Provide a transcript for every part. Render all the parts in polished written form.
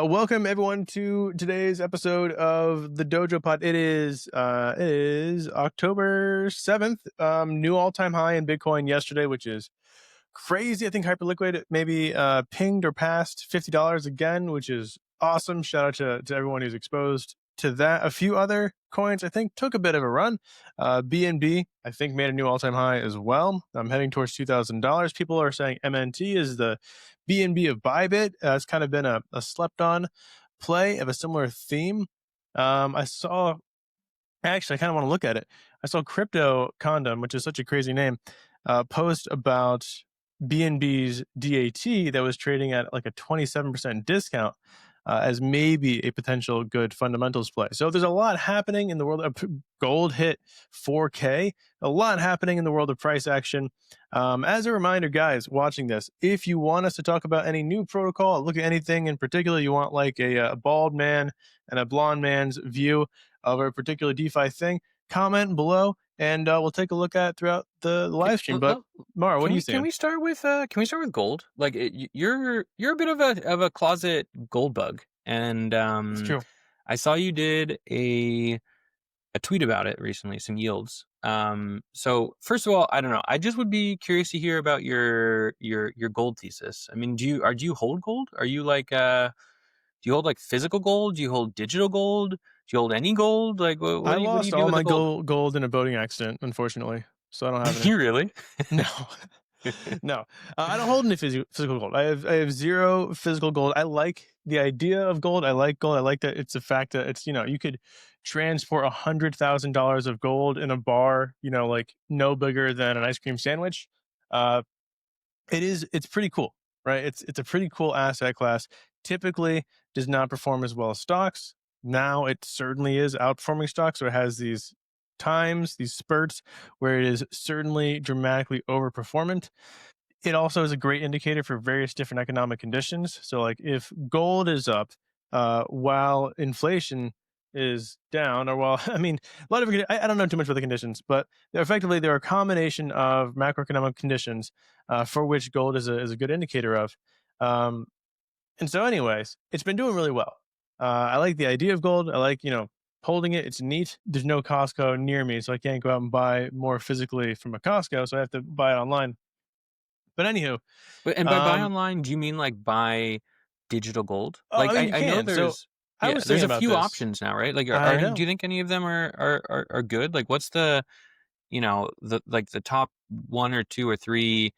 Welcome everyone to today's episode of the Dojo Pod. It is October 7th. New all-time high in Bitcoin yesterday, which is crazy. I think Hyperliquid maybe pinged or passed $50 again, which is awesome. Shout out to everyone who's exposed to that. A few other coins I think took a bit of a run. BNB I think made a new all-time high as well. I'm heading towards $2,000. People are saying MNT is the BNB of Bybit. It's kind of been a slept-on play of a similar theme. I saw, actually, I kind of want to look at it. I saw Crypto Condom, which is such a crazy name, post about BNB's DAT that was trading at like a 27% discount as maybe a potential good fundamentals play. So there's a lot happening in the world of gold hit 4K, a lot happening in the world of price action. As a reminder, guys, watching this, if you want us to talk about any new protocol, look at anything in particular, you want like a bald man and a blonde man's view of a particular DeFi thing, comment below and we'll take a look at it throughout the live stream. But Mara, what do you think? Can we start with gold? Like you're a bit of a closet gold bug, and It's true. I saw you did a tweet about it recently, some yields. So first of all, I don't know. I just would be curious to hear about your gold thesis. I mean, do you hold gold? Are you like do you hold like physical gold? Do you hold digital gold? Do you hold any gold? Like what I do you lost do all with my the gold? gold in a boating accident, unfortunately. So I don't have any. You really? No. No, I don't hold any physical gold. I have zero physical gold. I like the idea of gold. I like gold. I like that it's the fact that it's, you could transport $100,000 of gold in a bar, like no bigger than an ice cream sandwich. It's pretty cool, right? It's a pretty cool asset class. Typically does not perform as well as stocks. Now it certainly is outperforming stocks, so it has these times, these spurts where it is certainly dramatically overperformant. It also is a great indicator for various different economic conditions. So like if gold is up while inflation is down, or while, I mean, a lot of, I don't know too much about the conditions, but effectively there are a combination of macroeconomic conditions for which gold is a good indicator of. And so anyways, it's been doing really well. I like the idea of gold. I like, holding it. It's neat. There's no Costco near me, so I can't go out and buy more physically from a Costco. So I have to buy it online. But anywho, And by buy online, do you mean like buy digital gold? Like I mean, you I know can. So I was there's thinking a about few this. options now, right? Like I do know. you think any of them are good? Like what's the the top one or two or three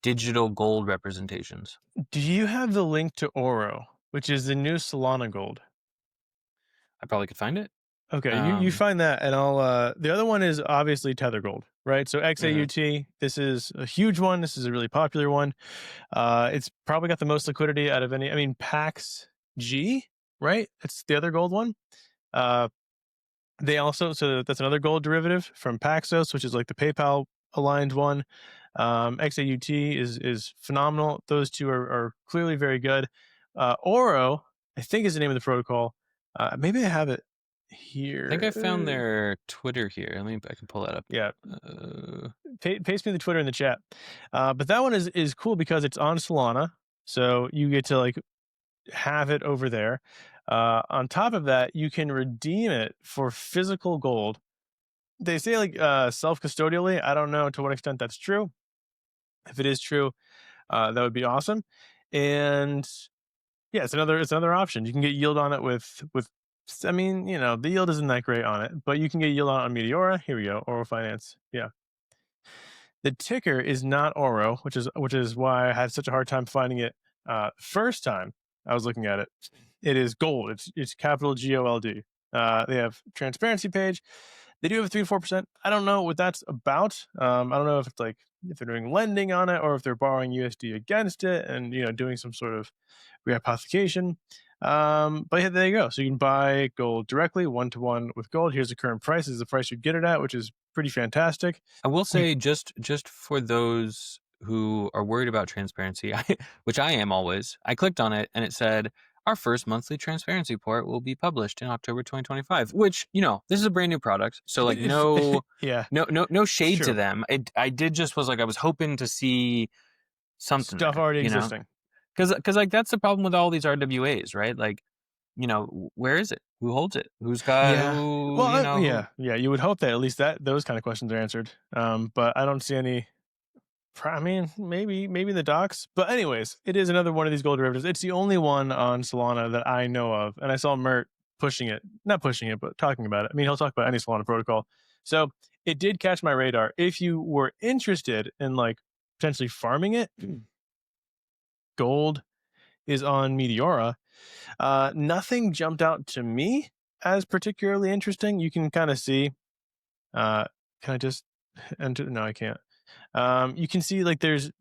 digital gold representations? Do you have the link to Oro, which is the new Solana gold? I probably could find it. Okay, you find that, and I'll. The other one is obviously Tether Gold, right? So Mhm. XAUT. This is a huge one. This is a really popular one. It's probably got the most liquidity out of any. I mean, Pax G, right? It's the other gold one. They also, so that's another gold derivative from Paxos, which is like the PayPal aligned one. XAUT is phenomenal. Those two are clearly very good. Oro, I think, is the name of the protocol. Maybe I have it here. I think I found their Twitter here. I can pull that up. Yeah. Paste me the Twitter in the chat. But that one is cool because it's on Solana. So you get to like have it over there. On top of that, you can redeem it for physical gold. They say like self-custodially. I don't know to what extent that's true. If it is true, that would be awesome. And yeah, it's another option. You can get yield on it with I mean, the yield isn't that great on it, but you can get yield on Meteora. Here we go, Oro Finance. Yeah. The ticker is not Oro, which is why I had such a hard time finding it first time I was looking at it. It is gold. It's capital GOLD. They have transparency page. They do have a 3 to 4%. I don't know what that's about. I don't know if it's like if they're doing lending on it or if they're borrowing USD against it and doing some sort of rehypothecation. But yeah, there you go. So you can buy gold directly, 1-to-1 with gold. Here's the current price. This is the price you get it at, which is pretty fantastic. I will say just for those who are worried about transparency, which I am always, I clicked on it and it said our first monthly transparency report will be published in October 2025, which, this is a brand new product. So like no shade to them. I did just was like, I was hoping to see something stuff there, already existing. Because like that's the problem with all these RWAs, right? Like, where is it? Who holds it? Who's got Yeah. who? Well, Who? yeah. You would hope that at least that those kind of questions are answered. But I don't see any. I mean, maybe the docs. But anyways, it is another one of these gold derivatives. It's the only one on Solana that I know of, and I saw Mert pushing it, not pushing it, but talking about it. I mean, he'll talk about any Solana protocol. So it did catch my radar. If you were interested in like potentially farming it, gold is on Meteora. Nothing jumped out to me as particularly interesting. You can kind of see. Uh, can I just enter? No, I can't. You can see like there's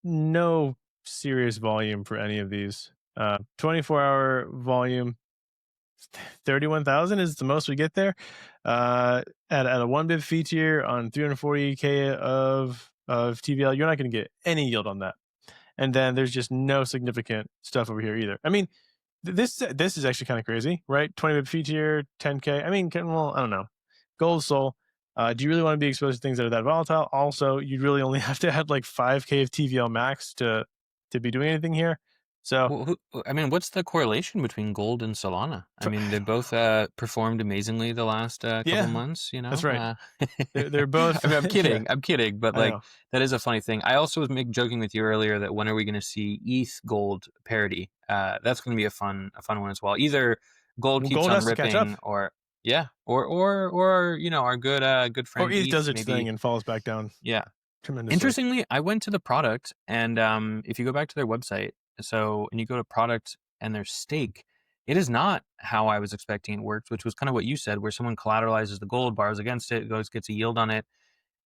no serious volume for any of these. 24-hour volume, 31,000 is the most we get there. At a 1 bit fee tier on 340K of TVL, you're not going to get any yield on that. And then there's just no significant stuff over here either. I mean, this is actually kind of crazy, right? 20 bit fee tier, 10K. I mean, well, I don't know. Gold Soul. Do you really want to be exposed to things that are that volatile? Also, you'd really only have to have like 5K of TVL max to be doing anything here. So, I mean, what's the correlation between gold and Solana? I mean, they both performed amazingly the last couple yeah, months. that's right. They're both. I mean, I'm kidding. Yeah, I'm kidding, but I like know. that is a funny thing. I also was joking with you earlier that when are we going to see ETH gold parity? That's going to be a fun one as well. Either gold Well, keeps gold on has to catch up, ripping, or yeah, or our good or friend ETH ETH does its thing maybe. and falls back down Yeah. tremendously. Interestingly, I went to the product, and if you go back to their website, and you go to product and their stake, it is not how I was expecting it worked, which was kind of what you said, where someone collateralizes the gold, borrows against it, gets a yield on it.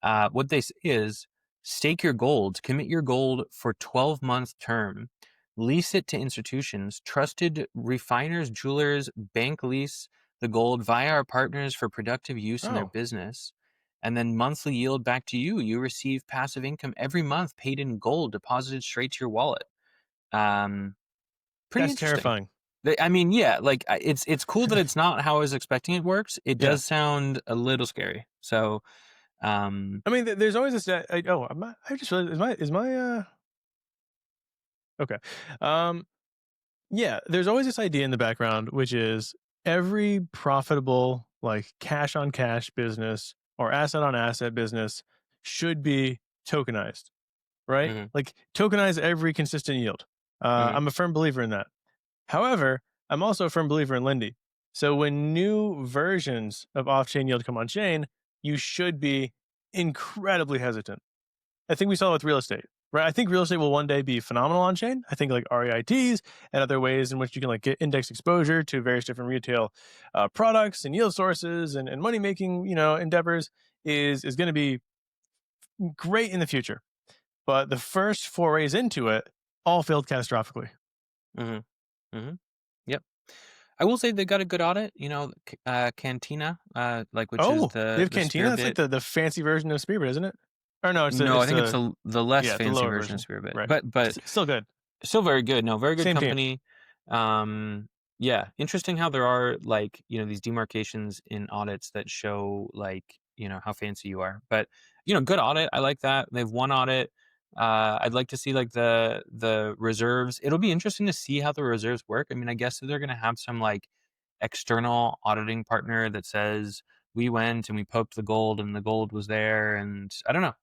What they say is stake your gold, commit your gold for 12-month term, lease it to institutions, trusted refiners, jewelers, bank lease the gold via our partners for productive use in their Oh, business. And then monthly yield back to you. You receive passive income every month paid in gold, deposited straight to your wallet. Um, Pretty that's interesting. terrifying. I mean, yeah, like it's cool that it's not how I was expecting it works. It Yeah. does sound a little scary. So, I mean, there's always this. I just realized is my okay. Um, yeah, there's always this idea in the background, which is every profitable like cash on cash business or asset on asset business should be tokenized, right? mhm, Like tokenize every consistent yield. mhm. I'm a firm believer in that. However, I'm also a firm believer in Lindy. So when new versions of off-chain yield come on chain, you should be incredibly hesitant. I think we saw it with real estate, right? I think real estate will one day be phenomenal on chain. I think like REITs and other ways in which you can like get index exposure to various different retail products and yield sources and money making, endeavors is going to be great in the future. But the first forays into it all failed catastrophically. Mhm. Mhm. Yep. I will say they got a good audit. Cantina, which is Oh, they the have the Cantina. That's like Spearbit. the fancy version of Spearbit, isn't it? Or no, it's the No, I it's think it's the the less yeah, the fancy lower version of version, Spearbit, right? but Still good. still very good. No, very good Same team. company. Um, yeah, interesting how there are like these demarcations in audits that show like how fancy you are. But good audit. I like that. They've one audit. I'd like to see like the reserves. It'll be interesting to see how the reserves work. I mean, I guess that they're gonna have some like external auditing partner that says we went and we poked the gold and the gold was there, and I don't know.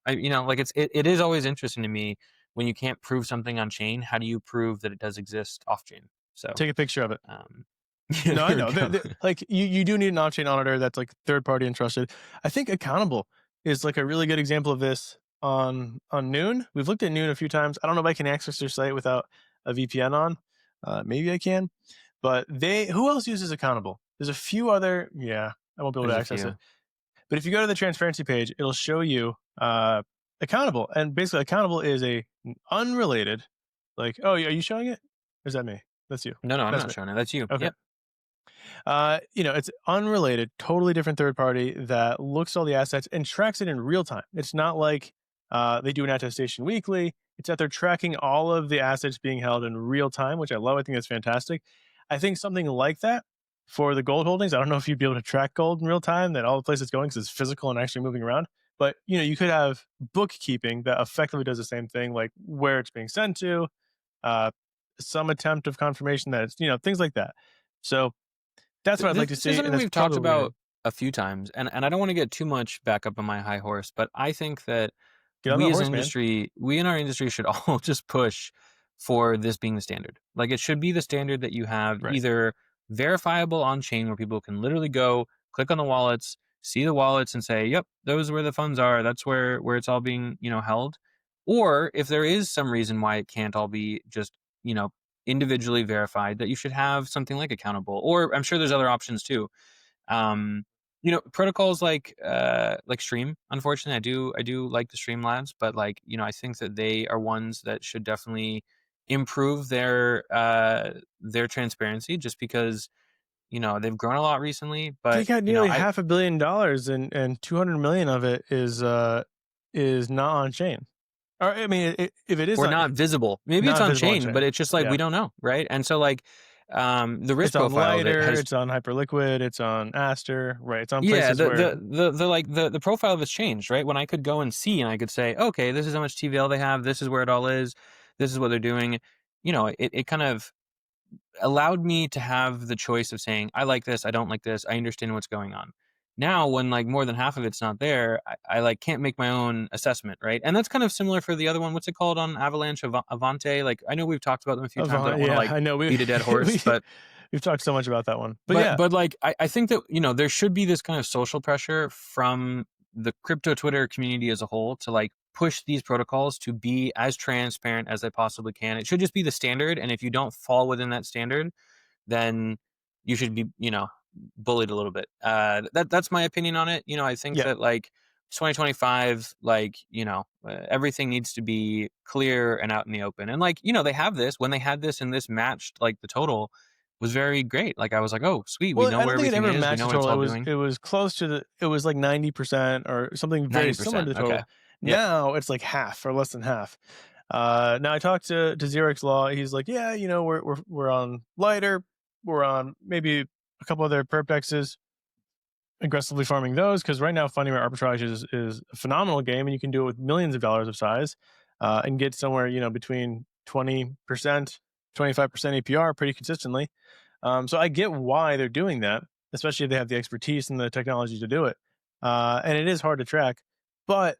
Like it is always interesting to me when you can't prove something on chain. How do you prove that it does exist off chain? So Take a picture of it. um, No, I there we know. go. Like you do need an on-chain auditor that's like third party and trusted. I think Accountable is like a really good example of this on Noon. We've looked at Noon a few times. I don't know if I can access their site without a VPN on. Maybe I can. But who else uses Accountable? There's a few other. Yeah, I won't be able There's to a access it. few. But if you go to the transparency page, it'll show you Accountable, and basically Accountable is a unrelated. Like, oh, are you showing it? Or is that me? That's you. No, I'm That's not me. showing it. That's you. Okay. Yep. It's unrelated, totally different third party that looks at all the assets and tracks it in real time. It's not like they do an attestation weekly. It's that they're tracking all of the assets being held in real time, which I love. I think that's fantastic. I think something like that for the gold holdings. I don't know if you'd be able to track gold in real time, that all the places it's going because it's physical and actually moving around. But you could have bookkeeping that effectively does the same thing, like where it's being sent to, some attempt of confirmation that it's, things like that. So that's what I'd like to This is see, and something that's we've talked probably what we're about getting. a few times, and I don't want to get too much back up on my high horse, but I think that Get on the horse, man. we in our industry should all just push for this being the standard. Like, it should be the standard that you have Right. either verifiable on chain where people can literally go click on the wallets, see the wallets, and say, "Yep, those are where the funds are. That's where it's all being held." Or if there is some reason why it can't all be just you know individually verified, that you should have something like accountable. Or I'm sure there's other options too. Um, protocols like Stream. Unfortunately, I do like the Streamlabs, but I think that they are ones that should definitely improve their transparency, just because they've grown a lot recently. They But got you know, nearly I $500 million, and 200 million of it is not on chain. Or I mean, if it is or not not visible. Maybe it's not on visible on chain, but chain, it's just like yeah, we don't know, right? And so the risk it's on profile of it Lighter, has. it's on Hyperliquid, it's on Aster, right? It's on Yeah, places where the profile of it's changed, right? When I could go and see, and I could say, okay, this is how much TVL they have, this is where it all is, this is what they're doing. It kind of allowed me to have the choice of saying, I like this, I don't like this, I understand what's going on. Now, when more than half of it's not there, I can't make my own assessment, right? And that's kind of similar for the other one. What's it called on Avalanche, Avante? Like, I know we've talked about them a few times. I don't want to Yeah, I know beat a dead horse, but we've talked so much about that one, but but yeah, but like I think that there should be this kind of social pressure from the crypto Twitter community as a whole to push these protocols to be as transparent as they possibly can. It should just be the standard, and if you don't fall within that standard, then you should be bullied a little bit. That's my opinion on it. I think yeah. that 2025, everything needs to be clear and out in the open. And they have this, when they had this and this matched the total was very great. Like, I was like, oh sweet, we Well, know I where don't think it everything ever is, we matched know the what it's total. all doing. It was close to it was like 90% or something very similar to 90%. the Okay. total. Yep. Now it's like half or less than half. Now I talked to Xerox Law. He's like, yeah, we're on Lighter, we're on maybe a couple other perp dexes, aggressively farming those, because right now funding rate arbitrage is a phenomenal game, and you can do it with millions of dollars of size, and get somewhere between 20%, 25% APR pretty consistently. So I get why they're doing that, especially if they have the expertise and the technology to do it. And it is hard to track. But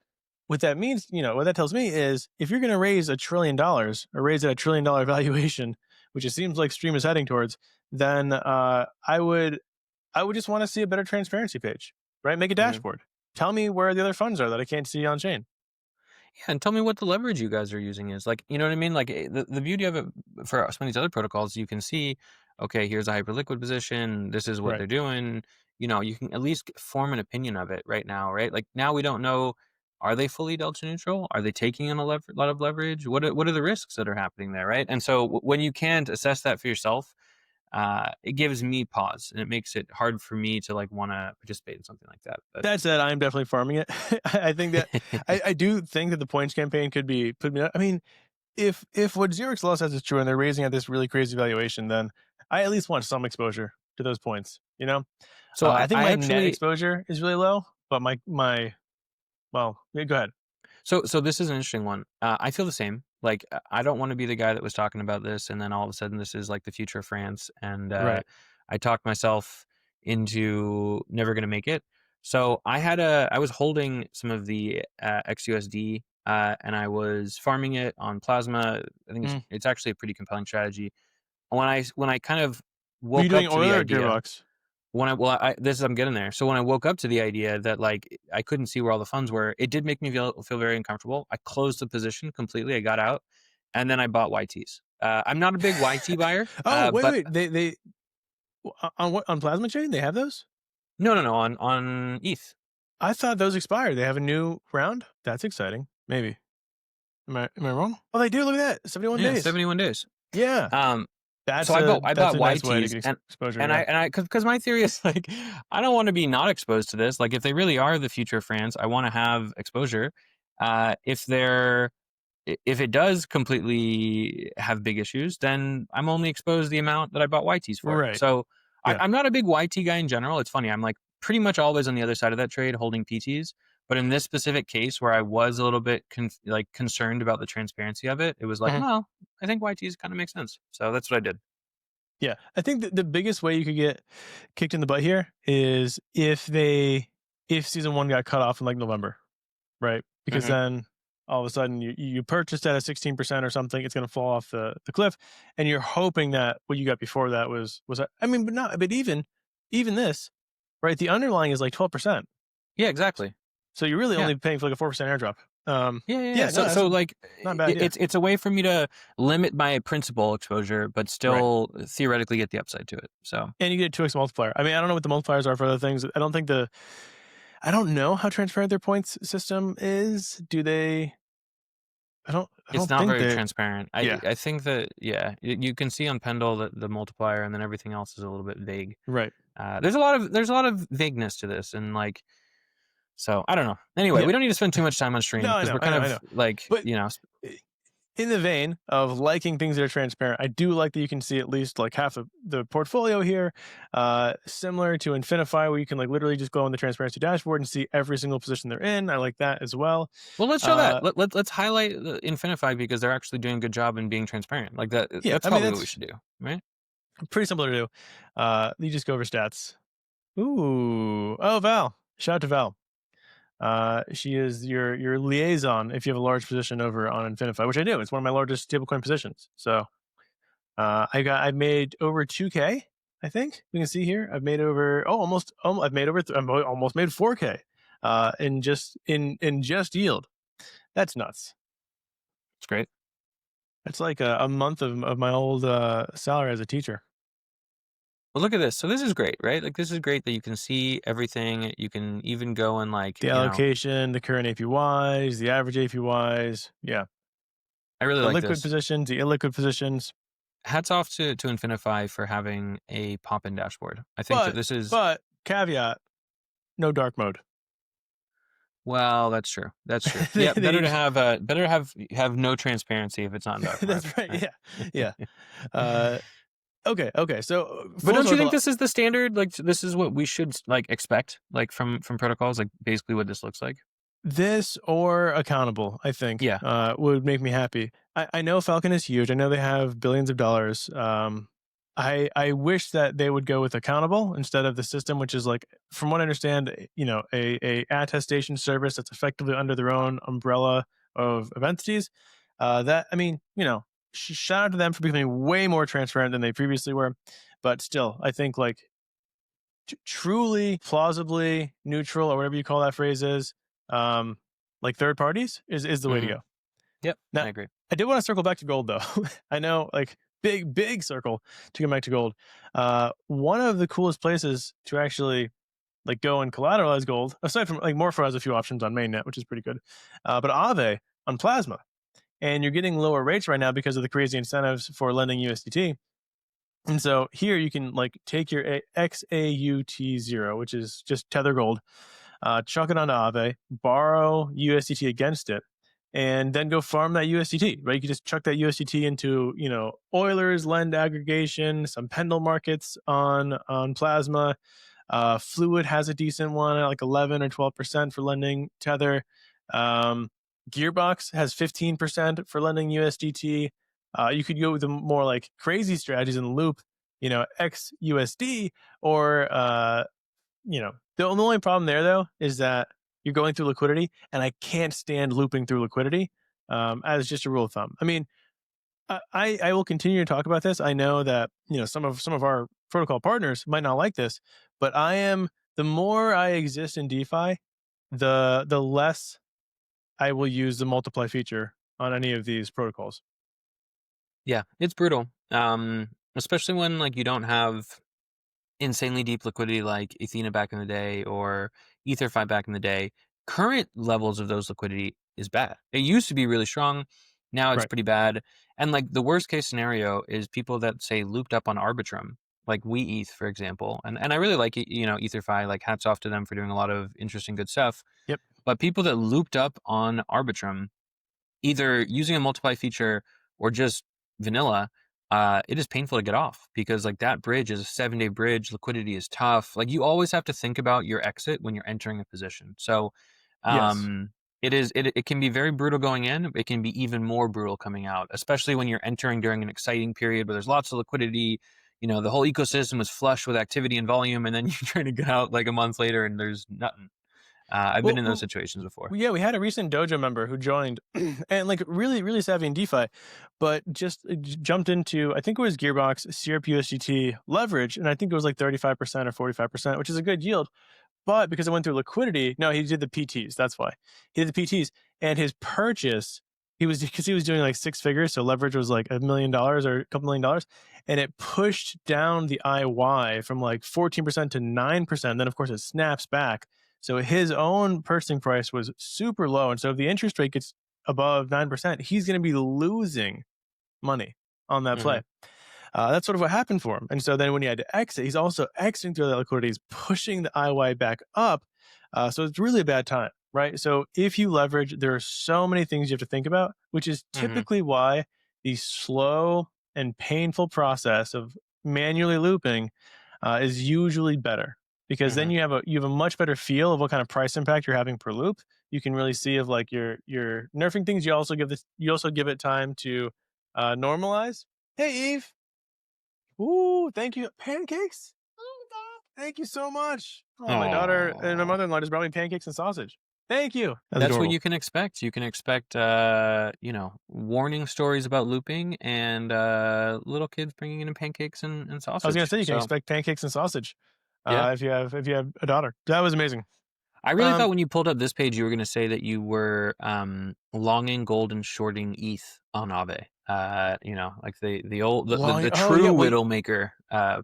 what that means, what that tells me is, if you're going to raise $1 trillion or raise at $1 trillion valuation, which it seems like Stream is heading towards, then I would just want to see a better transparency page, right? Make a Mhm. dashboard. Tell me where the other funds are that I can't see on chain. Yeah, and tell me what the leverage you guys are using is. Like, you know what I mean? Like, the beauty of it for some of these other protocols, you can see, okay, here's a hyperliquid position. This is what Right. they're doing. You can at least form an opinion of it right now, right? Like, now we don't know, are they fully delta neutral? Are they taking in a lot of leverage? What are the risks that are happening there, right? And so when you can't assess that for yourself, it gives me pause, and it makes it hard for me to want to participate in something like that. But That said, I'm definitely farming it. I think that I do think that the points campaign could be put me. I mean, if what Xerox Law says is true and they're raising at this really crazy valuation, then I at least want some exposure to those points. so I think I my net actually exposure is really low, but my well, yeah, go ahead. So this is an interesting one. I feel the same. Like, I don't want to be the guy that was talking about this, and then all of a sudden this is like the future of France, and Right. I talked myself into never going to make it. So I was holding some of the XUSD, and I was farming it on Plasma. I think Mm. it's actually a pretty compelling strategy. When I kind of Were you woke doing up to the Euler or idea, Gearbox? I'm getting there. So when I woke up to the idea that I couldn't see where all the funds were, it did make me feel very uncomfortable. I closed the position completely. I got out, and then I bought YTs. I'm not a big YT buyer, Oh, wait, but wait. They on what, on Plasma Chain they have those? no, on ETH. I thought those expired. They have a new round. That's exciting. Maybe. Am I wrong? Oh, they do. Look at that. 71 Yeah, days. 71 days. Yeah. Um, That's so a I that's bought a nice way to YTs, get and exposure. and Yeah. I because my theory is I don't want to be not exposed to this. Like, if they really are the future of France, I want to have exposure. If it does completely have big issues, then I'm only exposed the amount that I bought YTs for. Right. So Yeah. I'm not a big YT guy in general. It's funny. I'm pretty much always on the other side of that trade holding PTs. But in this specific case where I was a little bit concerned about the transparency of it, it was like, Mhm. well, I think YTs kind of make sense. So that's what I did. Yeah, I think the biggest way you could get kicked in the butt here is if season one got cut off in like November, right? Because Hmm. then all of a sudden you purchased at a 16% or something, it's going to fall off the cliff, and you're hoping that what you got before that was I mean, but even this, right? The underlying is like 12%, Yeah, exactly. so you're really Yeah. only paying for like a 4% airdrop. Yeah, yeah, yeah. Yeah, no, that's So like, not a bad idea. it's a way for me to limit my principal exposure, but Right. still theoretically get the upside to it. So And you get a 2x multiplier. I mean, I don't know what the multipliers are for other things. I don't know how transparent their points system is. Do they? I it's don't not think very they. transparent. Yeah. I think that, yeah, you can see on Pendle that the multiplier, and then everything else is a little bit vague. Right. There's a lot of vagueness to this, and like, so I don't know. Anyway, Yeah. we don't need to spend too much time on stream No, I because know. we're I kind know. I of know. like, But in the vein of liking things that are transparent, I do like that you can see at least like half of the portfolio here, similar to Infinify, where you can like literally just go on the transparency dashboard and see every single position they're in. I like that as well. well, let's show that. Uh, Let's highlight the Infinify because they're actually doing a good job in being transparent. Like that. yeah, That's I mean probably what we that's should do, right? pretty simple to do. You just go over stats. Ooh, oh Val, shout out to Val. She is your liaison if you have a large position over on Infinify, which I do. It's one of my largest stablecoin positions. So I made over 2K. I think we can see here. I've made over I've made over I'm almost made 4K in just yield. That's nuts. It's great. That's like a month of my old salary as a teacher. Well, look at this. So this is great, right? Like this is great that you can see everything. You can even go and like, The allocation, the current APYs, the average APYs. Yeah, I really the like liquid this. positions, the illiquid positions. Hats off to Infinify for having a pop-in dashboard. I think that But this is, but caveat: no dark mode. well, that's true. That's true. they, Yeah, they, better have no transparency if it's not in dark mode. that's right. Right? Yeah, yeah. Uh, okay. So But full don't you think circle. this is the standard? Like this is what we should like expect, like from protocols, like basically what this looks like. This or accountable, I think, Yeah. would make me happy. I know Falcon is huge. I know they have billions of dollars. I wish that they would go with accountable instead of the system, which is like, from what I understand, a attestation service that's effectively under their own umbrella of entities. That I mean, shout out to them for becoming way more transparent than they previously were. But still, I think like truly plausibly neutral or whatever you call that phrase is, like third parties is the way to Hmm. go. Yep. Now I agree. I did want to circle back to gold though. I know, like, big circle to get back to gold. One of the coolest places to actually like go and collateralize gold, aside from like Morpho has a few options on mainnet, which is pretty good, but Aave on Plasma, and you're getting lower rates right now because of the crazy incentives for lending USDT. And so here you can like take your XAUT0, which is just Tether Gold, chuck it onto Aave, borrow USDT against it, and then go farm that USDT, right? You can just chuck that USDT into, Euler's lend aggregation, some Pendle markets on Plasma. Fluid has a decent one at like 11 or 12% for lending Tether. Um, Gearbox has 15% for lending USDT. You could go with the more like crazy strategies in the loop, XUSD, or the only problem there though is that you're going through liquidity, and I can't stand looping through liquidity, as just a rule of thumb. I mean, I will continue to talk about this. I know that some of our protocol partners might not like this, but the more I exist in DeFi, the less I will use the multiply feature on any of these protocols. Yeah, it's brutal. Especially when like you don't have insanely deep liquidity like Athena back in the day or EtherFi back in the day. Current levels of those liquidity is bad. It used to be really strong. Now it's Right. pretty bad. And like the worst case scenario is people that say looped up on Arbitrum, like WeEth, for example. And I really like it, EtherFi, like hats off to them for doing a lot of interesting, good stuff. Yep. But people that looped up on Arbitrum, either using a multiply feature or just vanilla, it is painful to get off because like that bridge is a 7-day bridge. Liquidity is tough. Like you always have to think about your exit when you're entering a position. So Yes. It can be very brutal going in. It can be even more brutal coming out, especially when you're entering during an exciting period where there's lots of liquidity. The whole ecosystem is flush with activity and volume, and then you're trying to get out like a month later and there's nothing. I've been Well, in those situations before. yeah, we had a recent Dojo member who joined and like really, really savvy in DeFi, but just jumped into, I think it was Gearbox, CRP leverage. And I think it was like 35% or 45%, which is a good yield. But because it went through liquidity, no, he did the PTs. That's why he did the PTs. And his purchase, because he was doing like six figures, so leverage was like $1 million or a couple $1 million, and it pushed down the IY from like 14% to 9%. Then of course it snaps back. So his own purchasing price was super low, and so if the interest rate gets above 9%, he's going to be losing money on that Mm-hmm. play. That's sort of what happened for him. And so then when he had to exit, he's also exiting through that liquidity. He's pushing the IY back up. So it's really a bad time, right? So if you leverage, there are so many things you have to think about, which is Mm-hmm. typically why the slow and painful process of manually looping is usually better, because then Mm-hmm. you have a much better feel of what kind of price impact you're having per loop. You can really see if like you're nerfing things. You also give it time to normalize. Hey Eve. Ooh, thank you. Pancakes? Thank you so much. Oh, my daughter and my Aww. mother-in-law just brought me pancakes and sausage. Thank you. That's That's what adorable. you can expect. You can expect, warning stories about looping and little kids bringing in pancakes and I was gonna sausage. say you can So expect pancakes and sausage yeah, if you have a daughter. That was amazing. I really thought Um, when you pulled up this page, you were going to say that you were longing gold and shorting ETH on Aave. Like the old long. the Oh yeah, true wait. Widowmaker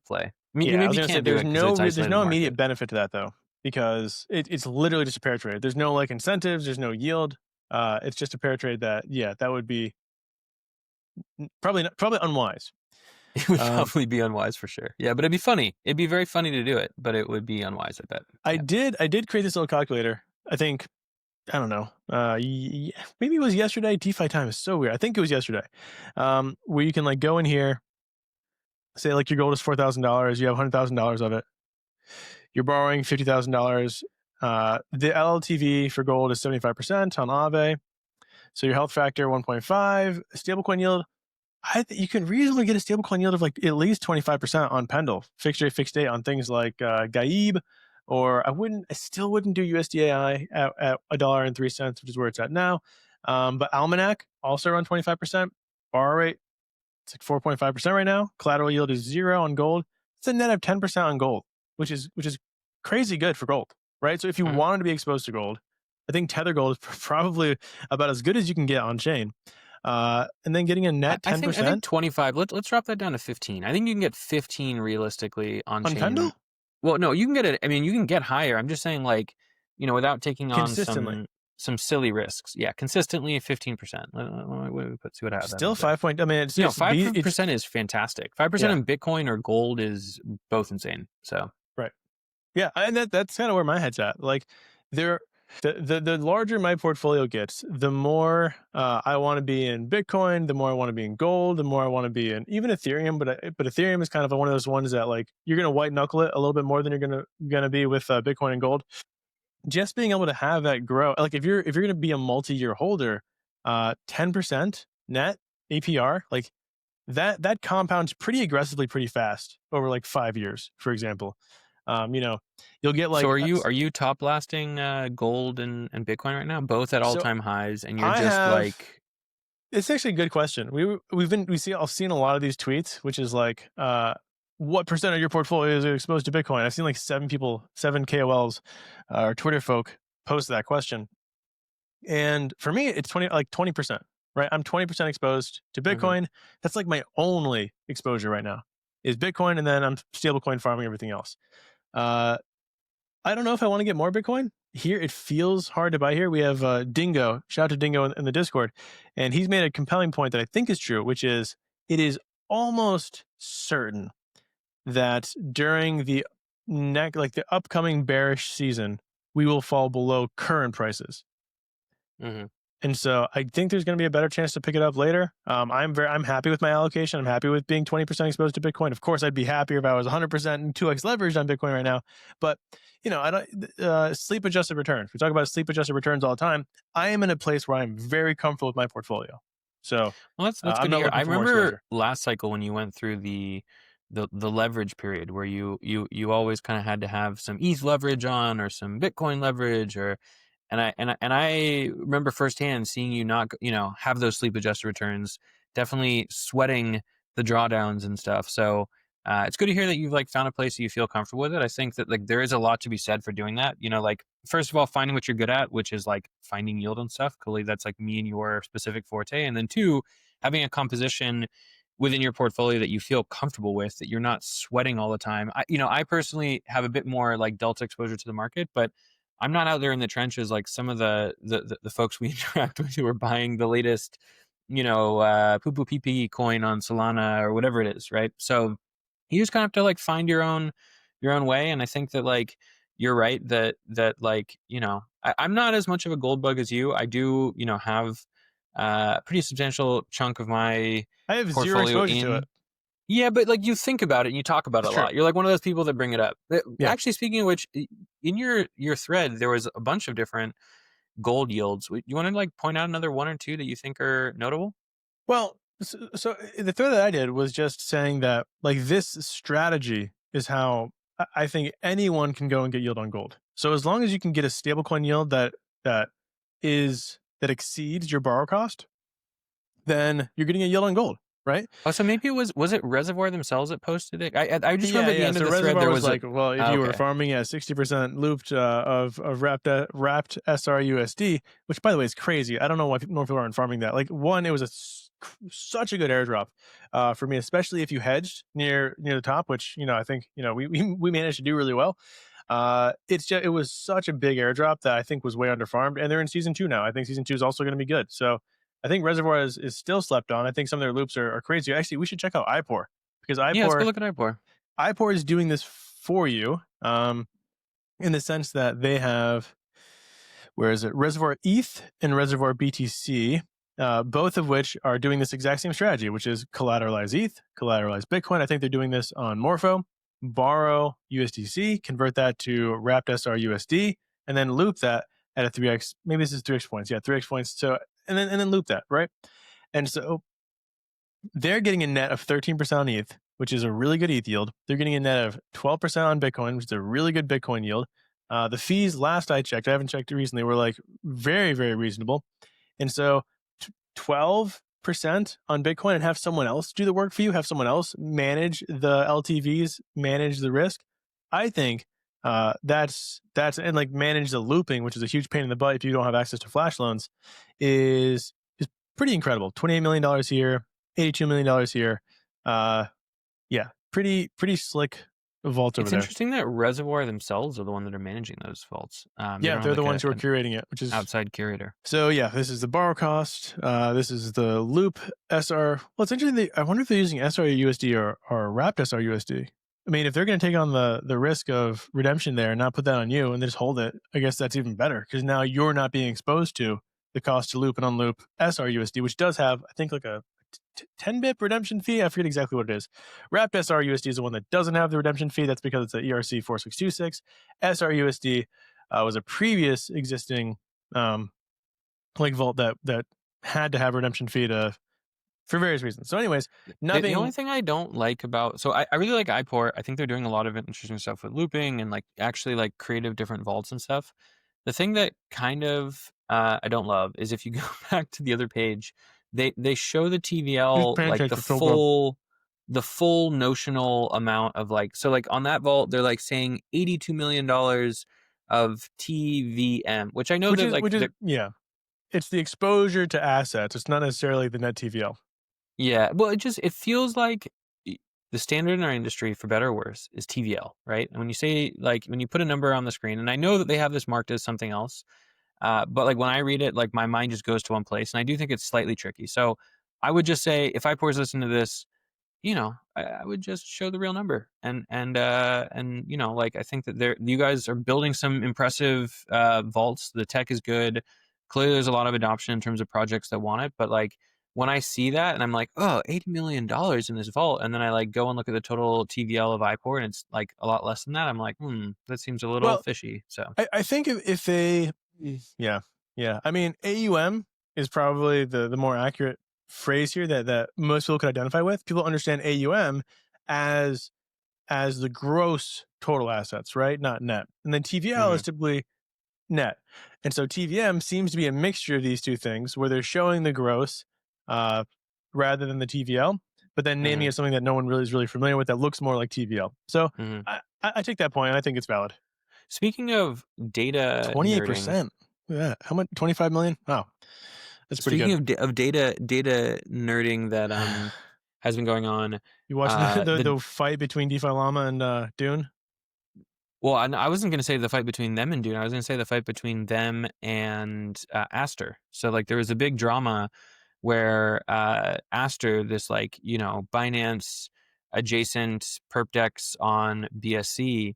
play. I mean, you Yeah, I was maybe gonna say can't do it because it's there's isolated no market. immediate benefit to that though, because it's literally just a pair trade. There's no like incentives. There's no yield. It's just a pair trade that would be probably unwise. It would Um, probably be unwise for sure. Yeah, but it'd be funny. It'd be very funny to do it, but it would be unwise, I bet. Yeah. I did create this little calculator. I don't know. Maybe it was yesterday. DeFi time is so weird. I think it was yesterday, where you can like go in here, say like your gold is $4,000. You have $100,000 of it. You're borrowing $50,000. The LLTV for gold is 75% on Aave. So your health factor 1.5. Stablecoin yield. You can reasonably get a stablecoin yield of like at least 25% on Pendle, fixed rate, fixed date on things like Gaib, or I still wouldn't do USDI at $1.03, which is where it's at now. But Almanac also around 25%. Borrow rate, it's like 4.5% right now. Collateral yield is 0 on gold. It's a net of 10% on gold, which is crazy good for gold, right? So if you Mhm. wanted to be exposed to gold, I think Tether Gold is probably about as good as you can get on chain. And then getting a net I think 10% 25. Let's drop that down to 15. I think you can get 15 realistically on on chain. Pendle Well, no, you can get it. I mean, you can get higher. I'm just saying, like, without taking on consistently. some silly risks. Yeah, consistently 15%. See what I have that Still over there. 5 point. I mean, Five it's percent is fantastic. 5% yeah, in Bitcoin or gold is both insane. So right. Yeah, and that's kind of where my head's at. Like, there, the larger my portfolio gets, the more I want to be in Bitcoin, the more I want to be in gold, the more I want to be in even Ethereum. But Ethereum is kind of one of those ones that like you're gonna white knuckle it a little bit more than you're gonna be with Bitcoin and gold. Just being able to have that grow, like if you're gonna be a multi-year holder, 10% net APR, like that compounds pretty aggressively pretty fast over like 5 years, for example. You know, you'll get so like are you top blasting gold and Bitcoin right now, both at all so time highs, and you're I just have like it's actually a good question. I've seen a lot of these tweets, which is like what percent of your portfolio is exposed to Bitcoin? I've seen like seven KOLs or Twitter folk post that question. And for me, it's 20%, right? I'm 20% exposed to mhm. Bitcoin. That's like my only exposure right now is Bitcoin. And then I'm stablecoin farming everything else. Uh, I don't know if I want to get more Bitcoin. Here, it feels hard to buy here. We have Dingo. Shout out to Dingo in the Discord. And he's made a compelling point that I think is true, which is it is almost certain that during the upcoming bearish season, we will fall below current prices. Mhm. And so I think there's going to be a better chance to pick it up later. I'm happy with my allocation. I'm happy with being 20% exposed to Bitcoin. Of course, I'd be happier if I was 100% and 2x leveraged on Bitcoin right now. But I don't sleep adjusted returns. We talk about sleep adjusted returns all the time. I am in a place where I'm very comfortable with my portfolio. So Well, that's I'm good to not hear. I looking for more remember exposure. last cycle when you went through the leverage period where you always kind of had to have some ETH leverage on or some Bitcoin leverage or and I remember firsthand seeing you not have those sleep adjusted returns, definitely sweating the drawdowns and stuff. So it's good to hear that you've like found a place that you feel comfortable with it. I think that like there is a lot to be said for doing that. Like first of all, finding what you're good at, which is like finding yield and stuff. Clearly, that's like me and your specific forte. And then two, having a composition within your portfolio that you feel comfortable with, that you're not sweating all the time. I personally have a bit more like delta exposure to the market, but I'm not out there in the trenches like some of the folks we interact with who are buying the latest, poo poo PP coin on Solana or whatever it is, right? So you just kind of have to like find your own way. And I think that like you're right that like I'm not as much of a gold bug as you. I do have a pretty substantial chunk of my I have zero portfolio exposure to it. in. Yeah, but like you think about it and you talk about it It's a true. lot. You're like one of those people that bring it up. Yeah. Actually, speaking of which, in your thread there was a bunch of different gold yields. You want to like point out another one or two that you think are notable? Well, so the thread that I did was just saying that like this strategy is how I think anyone can go and get yield on gold. So as long as you can get a stablecoin yield that that exceeds your borrow cost, then you're getting a yield on gold, right? Oh, so maybe was it Reservoir themselves that posted it? I just Yeah, remember at the yeah. end of So the thread Reservoir there was was a. like, well, if Ah, you were okay. farming at 60% looped of wrapped SRUSD, which by the way is crazy. I don't know why more people aren't farming that. Like one, it was such a good airdrop for me, especially if you hedged near the top, which I think we managed to do really well. It was such a big airdrop that I think was way underfarmed, and they're in season 2 now. I think season 2 is also going to be good. So I think Reservoir is still slept on. I think some of their loops are crazy. Actually, we should check out iPour because Yeah, let's go look at IPOR. iPour is doing this for you, in the sense that they have, where is it? Reservoir ETH and Reservoir BTC, both of which are doing this exact same strategy, which is collateralize ETH, collateralize Bitcoin. I think they're doing this on Morpho, borrow USDC, convert that to wrapped SRUSD, and then loop that at a 3x. Maybe this is 3x points. Yeah, 3x points. So and then loop that, right? And so they're getting a net of 13% on ETH, which is a really good ETH yield. They're getting a net of 12% on Bitcoin, which is a really good Bitcoin yield. The fees, last I checked, I haven't checked it recently, were like very, very reasonable. And so 12% on Bitcoin and have someone else do the work for you, have someone else manage the LTVs, manage the risk. I think that's and like manage the looping, which is a huge pain in the butt if you don't have access to flash loans, is pretty incredible. $28 million here, $82 million here. Yeah, pretty slick vault over It's there. interesting that Reservoir themselves are the one that are managing those vaults. They Yeah, don't have they're the like ones who are an curating it, which is outside curator. so. Yeah, this is the borrow cost. This is the loop SR. Well, it's interesting. I wonder if they're using SRUSD or wrapped SRUSD. I mean, if they're going to take on the risk of redemption there and not put that on you and then just hold it, I guess that's even better because now you're not being exposed to the cost to loop and unloop SRUSD, which does have, I think, like a 10 bip redemption fee. I forget exactly what it is. Wrapped SRUSD is the one that doesn't have the redemption fee. That's because it's a ERC 4626. SRUSD was a previous existing like vault that had to have redemption fee to for various reasons. So, anyways, The only nothing. thing I don't like about I really like iPour. I think they're doing a lot of interesting stuff with looping and like actually like creative different vaults and stuff. The thing that kind of I don't love is if you go back to the other page, they show the Just TVL like pancake the for Phil Club, full notional amount of like so like on that vault they're like saying $82 million of TVM, which I know that like which is yeah, it's the exposure to assets. It's not necessarily the net TVL. yeah, well, it feels like the standard in our industry, for better or worse, is TVL, right? And when you say like when you put a number on the screen, and I know that they have this marked as something else, but like when I read it, like my mind just goes to one place, and I do think it's slightly tricky. So I would just say if iPours listen to this, I would just show the real number, and like I think that you guys are building some impressive vaults. The tech is good. clearly there's a lot of adoption in terms of projects that want it, but like when I see that and I'm like, oh, $80 million in this vault, and then I like go and look at the total TVL of IPOR and it's like a lot less than that, I'm like, that seems a little Well, fishy. So I think if they, yeah, yeah. I mean, AUM is probably the more accurate phrase here that most people could identify with. People understand AUM as the gross total assets, right? Not net. And then TVL is mhm, typically net. And so TVM seems to be a mixture of these two things where they're showing the gross uh, rather than the TVL, but then naming mhm, it something that no one really is really familiar with that looks more like TVL. So mhm. I take that point and I think it's valid. Speaking of data nerding, 28%. Look at that. How much? 25 million? Wow. That's pretty speaking good. of data nerding that has been going on, You watching the, the the fight between DeFi Llama and Dune? well, I wasn't gonna say the fight between them and Dune. I was gonna say the fight between them and Aster. So like there was a big drama where Aster, this like Binance adjacent perp dex on BSC,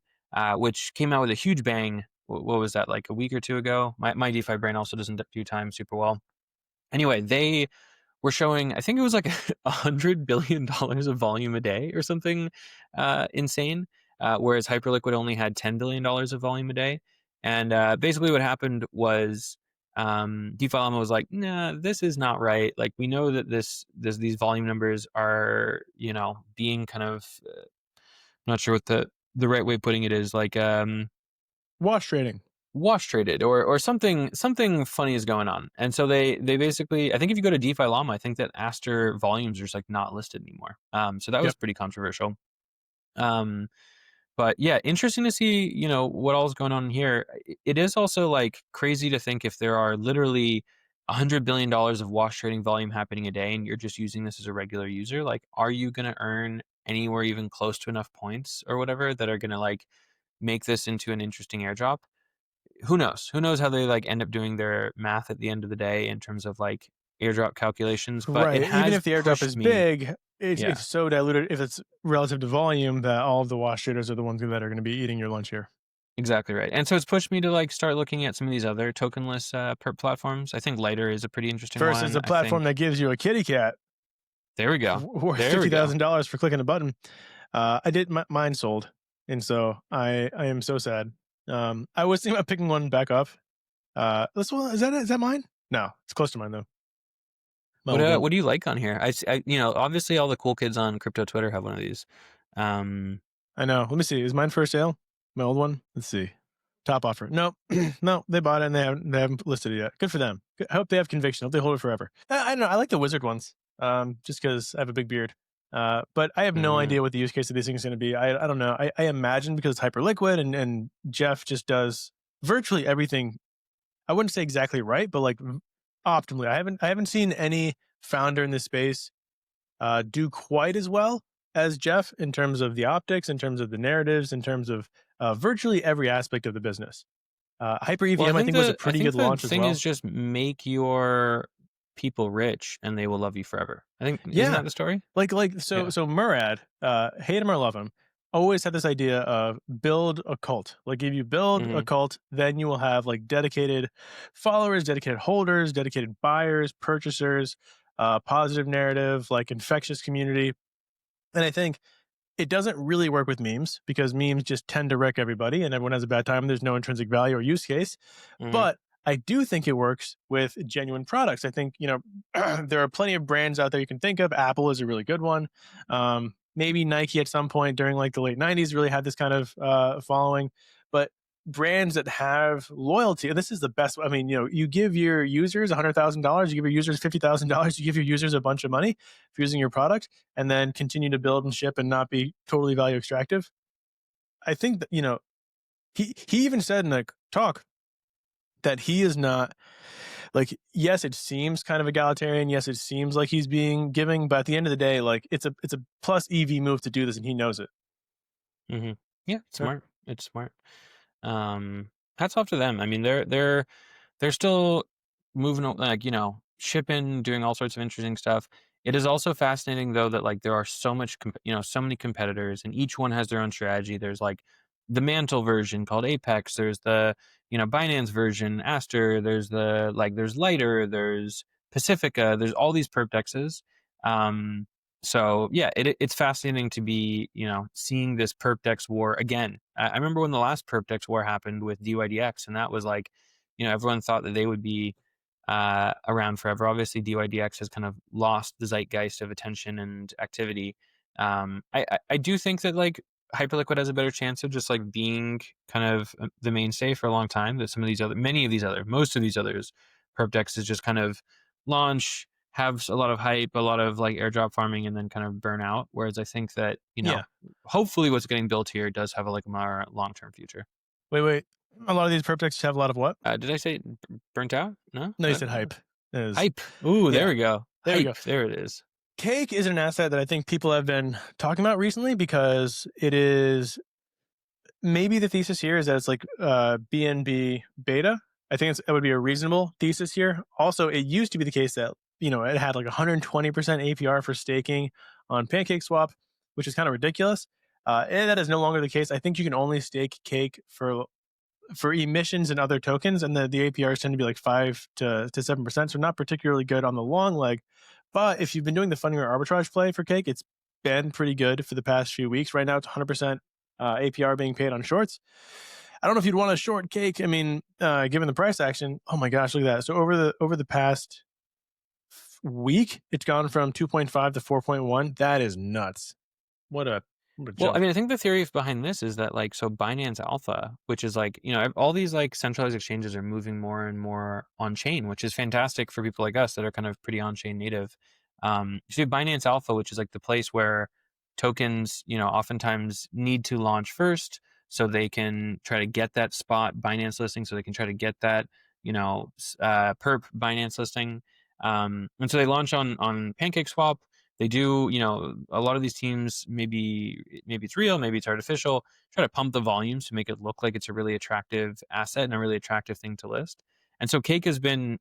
which came out with a huge bang. What was that, like a week or two ago? My DeFi brain also doesn't do time super well. Anyway, they were showing, I think it was like $100 billion of volume a day or something insane, whereas Hyperliquid only had $10 billion of volume a day. And basically, what happened was DeFi Llama was like, "Nah, this is not right. Like, we know that these volume numbers are, being kind of, I'm not sure what the right way of putting it is, like Wash trading. wash traded or something funny is going on." And so they basically, I think if you go to DeFi Llama, I think that Aster volumes are just like not listed anymore. So that was Yep. pretty controversial. Um, but yeah, interesting to see, what all is going on here. It is also like crazy to think if there are literally $100 billion of wash trading volume happening a day and you're just using this as a regular user, like, are you going to earn anywhere even close to enough points or whatever that are going to like make this into an interesting airdrop? Who knows? Who knows how they like end up doing their math at the end of the day in terms of like airdrop calculations, but it Right. Even has if the airdrop pushed is me. big, it's Yeah, so diluted if it's relative to volume that all of the wash traders are the ones that are going to be eating your lunch here. exactly right. And so it's pushed me to like start looking at some of these other tokenless perp platforms. I think Lighter is a pretty interesting Versus one. a I platform think that gives you a kitty cat there we go. worth There we fifty go. thousand dollars for clicking a button. I did mine sold, and so I am so sad. I was thinking about picking one back up. This one is that mine? No, it's close to mine though. Mine will go. What do you like on here? Obviously all the cool kids on crypto Twitter have one of these. Um, I know. Let me see. Is mine for sale? My old one. Let's see. Top offer. No, no, they bought it and they haven't listed it yet. Good for them. I hope they have conviction. I hope they hold it forever. I don't know. I like the wizard ones. Just because I have a big beard. But I have no mhm, idea what the use case of these things is going to be. I don't know. I imagine because it's hyper liquid and Jeff just does virtually everything. I wouldn't say exactly right, but like optimally. I haven't seen any founder in this space do quite as well as Jeff in terms of the optics, in terms of the narratives, in terms of virtually every aspect of the business. Hyper well, EVM, I think, was a I pretty think good the launch as thing is well. just make your people rich and they will love you forever. I think, isn't Yeah, that the story? so Yeah. so Murad, hate him or love him, always had this idea of build a cult. Like if you build a Mhm. cult, then you will have like dedicated followers, dedicated holders, dedicated buyers, purchasers, positive narrative, like infectious community. And I think it doesn't really work with memes because memes just tend to wreck everybody and everyone has a bad time. There's no intrinsic value or use case. Mhm. But I do think it works with genuine products. I think, there are plenty of brands out there you can think of. Apple is a really good one. Maybe Nike at some point during like the late 90s really had this kind of following. But brands that have loyalty, and this is the best. I mean, you give your users $100,000, you give your users $50,000, you give your users a bunch of money for using your product, and then continue to build and ship and not be totally value extractive. I think that he even said in a talk that he is not like, yes, it seems kind of egalitarian, yes, it seems like he's being giving, but at the end of the day, like it's a plus EV move to do this, and he knows it. Mhm. Yeah, it's Yeah. smart. It's smart. Um, Hats off to them. I mean, they're still moving, like, shipping, doing all sorts of interesting stuff. It is also fascinating though that like there are so many competitors and each one has their own strategy. There's like the Mantle version called Apex. There's the, Binance version, Aster. There's there's Lighter. There's Pacifica. There's all these perp dexes. So yeah, it's fascinating to be, seeing this perp dex war again. I remember when the last perp dex war happened with DYDX, and that was like, everyone thought that they would be around forever. Obviously, DYDX has kind of lost the zeitgeist of attention and activity. I do think that like Hyperliquid has a better chance of just like being kind of the mainstay for a long time. That most of these others, perp dexes just kind of launch, have a lot of hype, a lot of like airdrop farming, and then kind of burn out. Whereas I think that, Yeah. hopefully what's getting built here does have a more long-term future. Wait. A lot of these perp decks have a lot of what? Did I say burnt out? No? No, you said hype. Hype. Ooh, there Yeah. we go. There we go. Hype. There it is. Cake is an asset that I think people have been talking about recently because it is maybe the thesis here is that it's like BNB beta. I think it would be a reasonable thesis here. Also, it used to be the case that, it had like 120% APR for staking on PancakeSwap, which is kind of ridiculous. And that is no longer the case. I think you can only stake Cake for emissions and other tokens, and the APRs tend to be like 5 to 7%, so not particularly good on the long leg. But if you've been doing the funding or arbitrage play for Cake, it's been pretty good for the past few weeks. Right now, it's 100% APR being paid on shorts. I don't know if you'd want to short Cake. I mean, given the price action, oh my gosh, look at that. So over the past week, it's gone from 2.5 to 4.1. That is nuts. What a Well, jump. I mean, I think the theory behind this is that like, so Binance Alpha, which is like, all these like centralized exchanges are moving more and more on chain, which is fantastic for people like us that are kind of pretty on chain native. So you have Binance Alpha, which is like the place where tokens, oftentimes need to launch first so they can try to get that spot Binance listing, so they can try to get that, perp Binance listing. And so they launch on PancakeSwap. They do, a lot of these teams, maybe it's real, maybe it's artificial, try to pump the volumes to make it look like it's a really attractive asset and a really attractive thing to list. And so Cake has been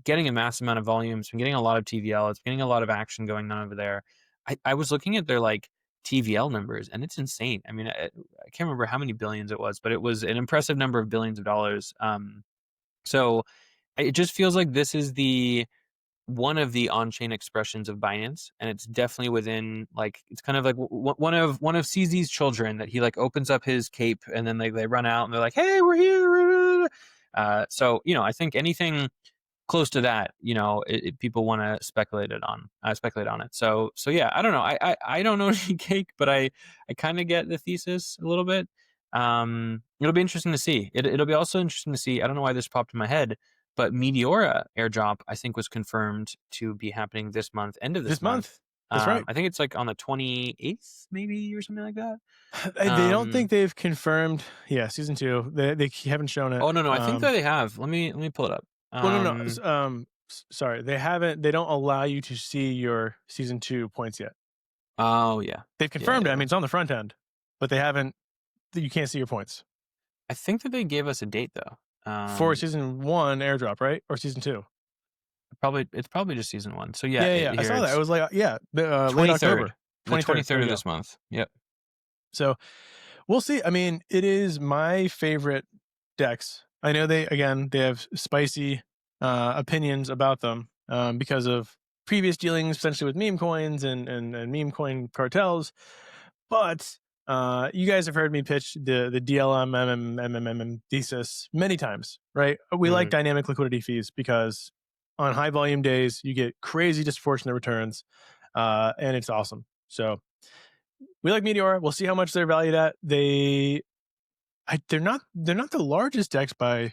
getting a massive amount of volume. It's been getting a lot of TVL. It's getting a lot of action going on over there. I was looking at their like TVL numbers, and it's insane. I mean, I can't remember how many billions it was, but it was an impressive number of billions of dollars. So it just feels like this is one of the on-chain expressions of Binance, and it's definitely within like, it's kind of like one of CZ's children that he like opens up his cape and then they run out and they're like, hey, we're here. So I think anything close to that, people want to speculate on it. So yeah, I don't know. I don't know any Cake, but I kind of get the thesis a little bit. It'll be interesting to see. It'll be also interesting to see. I don't know why this popped in my head, but Meteora airdrop, I think, was confirmed to be happening this month, end of this month. That's right. I think it's like on the 28th, maybe, or something like that. They don't think they've confirmed. Yeah, season 2. They haven't shown it. Oh no, I think that they have. Let me pull it up. No. Sorry, they haven't. They don't allow you to see your season 2 points yet. Oh yeah, they've confirmed it. I mean, it's on the front end, but they haven't. You can't see your points. I think that they gave us a date though. For season 1 airdrop, right? Or season 2? It's probably just season 1. So yeah, yeah. I saw that. I was like, late 23rd. October, 23rd of this month. Yep. So we'll see. I mean, it is my favorite dex. I know they have spicy opinions about them because of previous dealings, potentially with meme coins and meme coin cartels. But you guys have heard me pitch the DLM MMM thesis many times, right? We like dynamic liquidity fees because on high volume days you get crazy disproportionate returns, and it's awesome. So we like Meteora. We'll see how much they're valued at. They're not the largest dex by.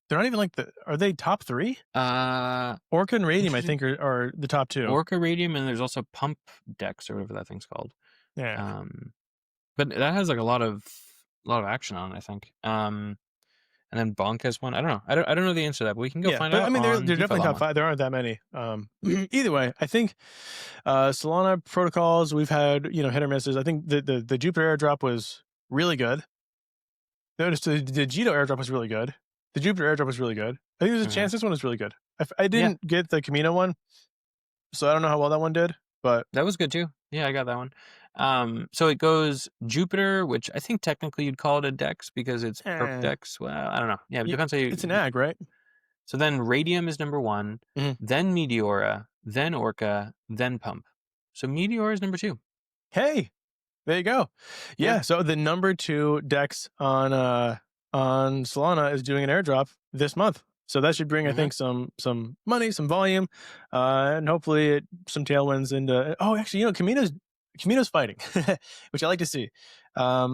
They're not even like are they top 3? Orca and Radium, I think, are the top 2. Orca, Radium, and there's also Pump Dex or whatever that thing's called. Yeah. But that has like a lot of action on it, I think. And then Bonk has one. I don't know. I don't know the answer to that, but we can go find out. I mean, they're definitely top 5. There aren't that many. Either way, I think Solana protocols, we've had hit or misses. I think the Jupiter airdrop was really good. Notice the Jito airdrop was really good. The Jupiter airdrop was really good. I think there's a chance this one was really good. I didn't get the Camino one, so I don't know how well that one did, but that was good too. Yeah, I got that one. So it goes Jupiter, which I think technically you'd call it a DEX because it's perp Eh, DEX. Well, I don't know. Yeah, it depends how it's an you. ag, right? So then Radium is number 1, Mhm. then Meteora, then Orca, then Pump. So Meteora is number 2. Hey, there you go. Yeah. Yeah. So the number 2 Dex on Solana is doing an airdrop this month. So that should bring, I Mm-hmm. think, some money, some volume, and hopefully some tailwinds into. Oh, actually, Camino's fighting, which I like to see. I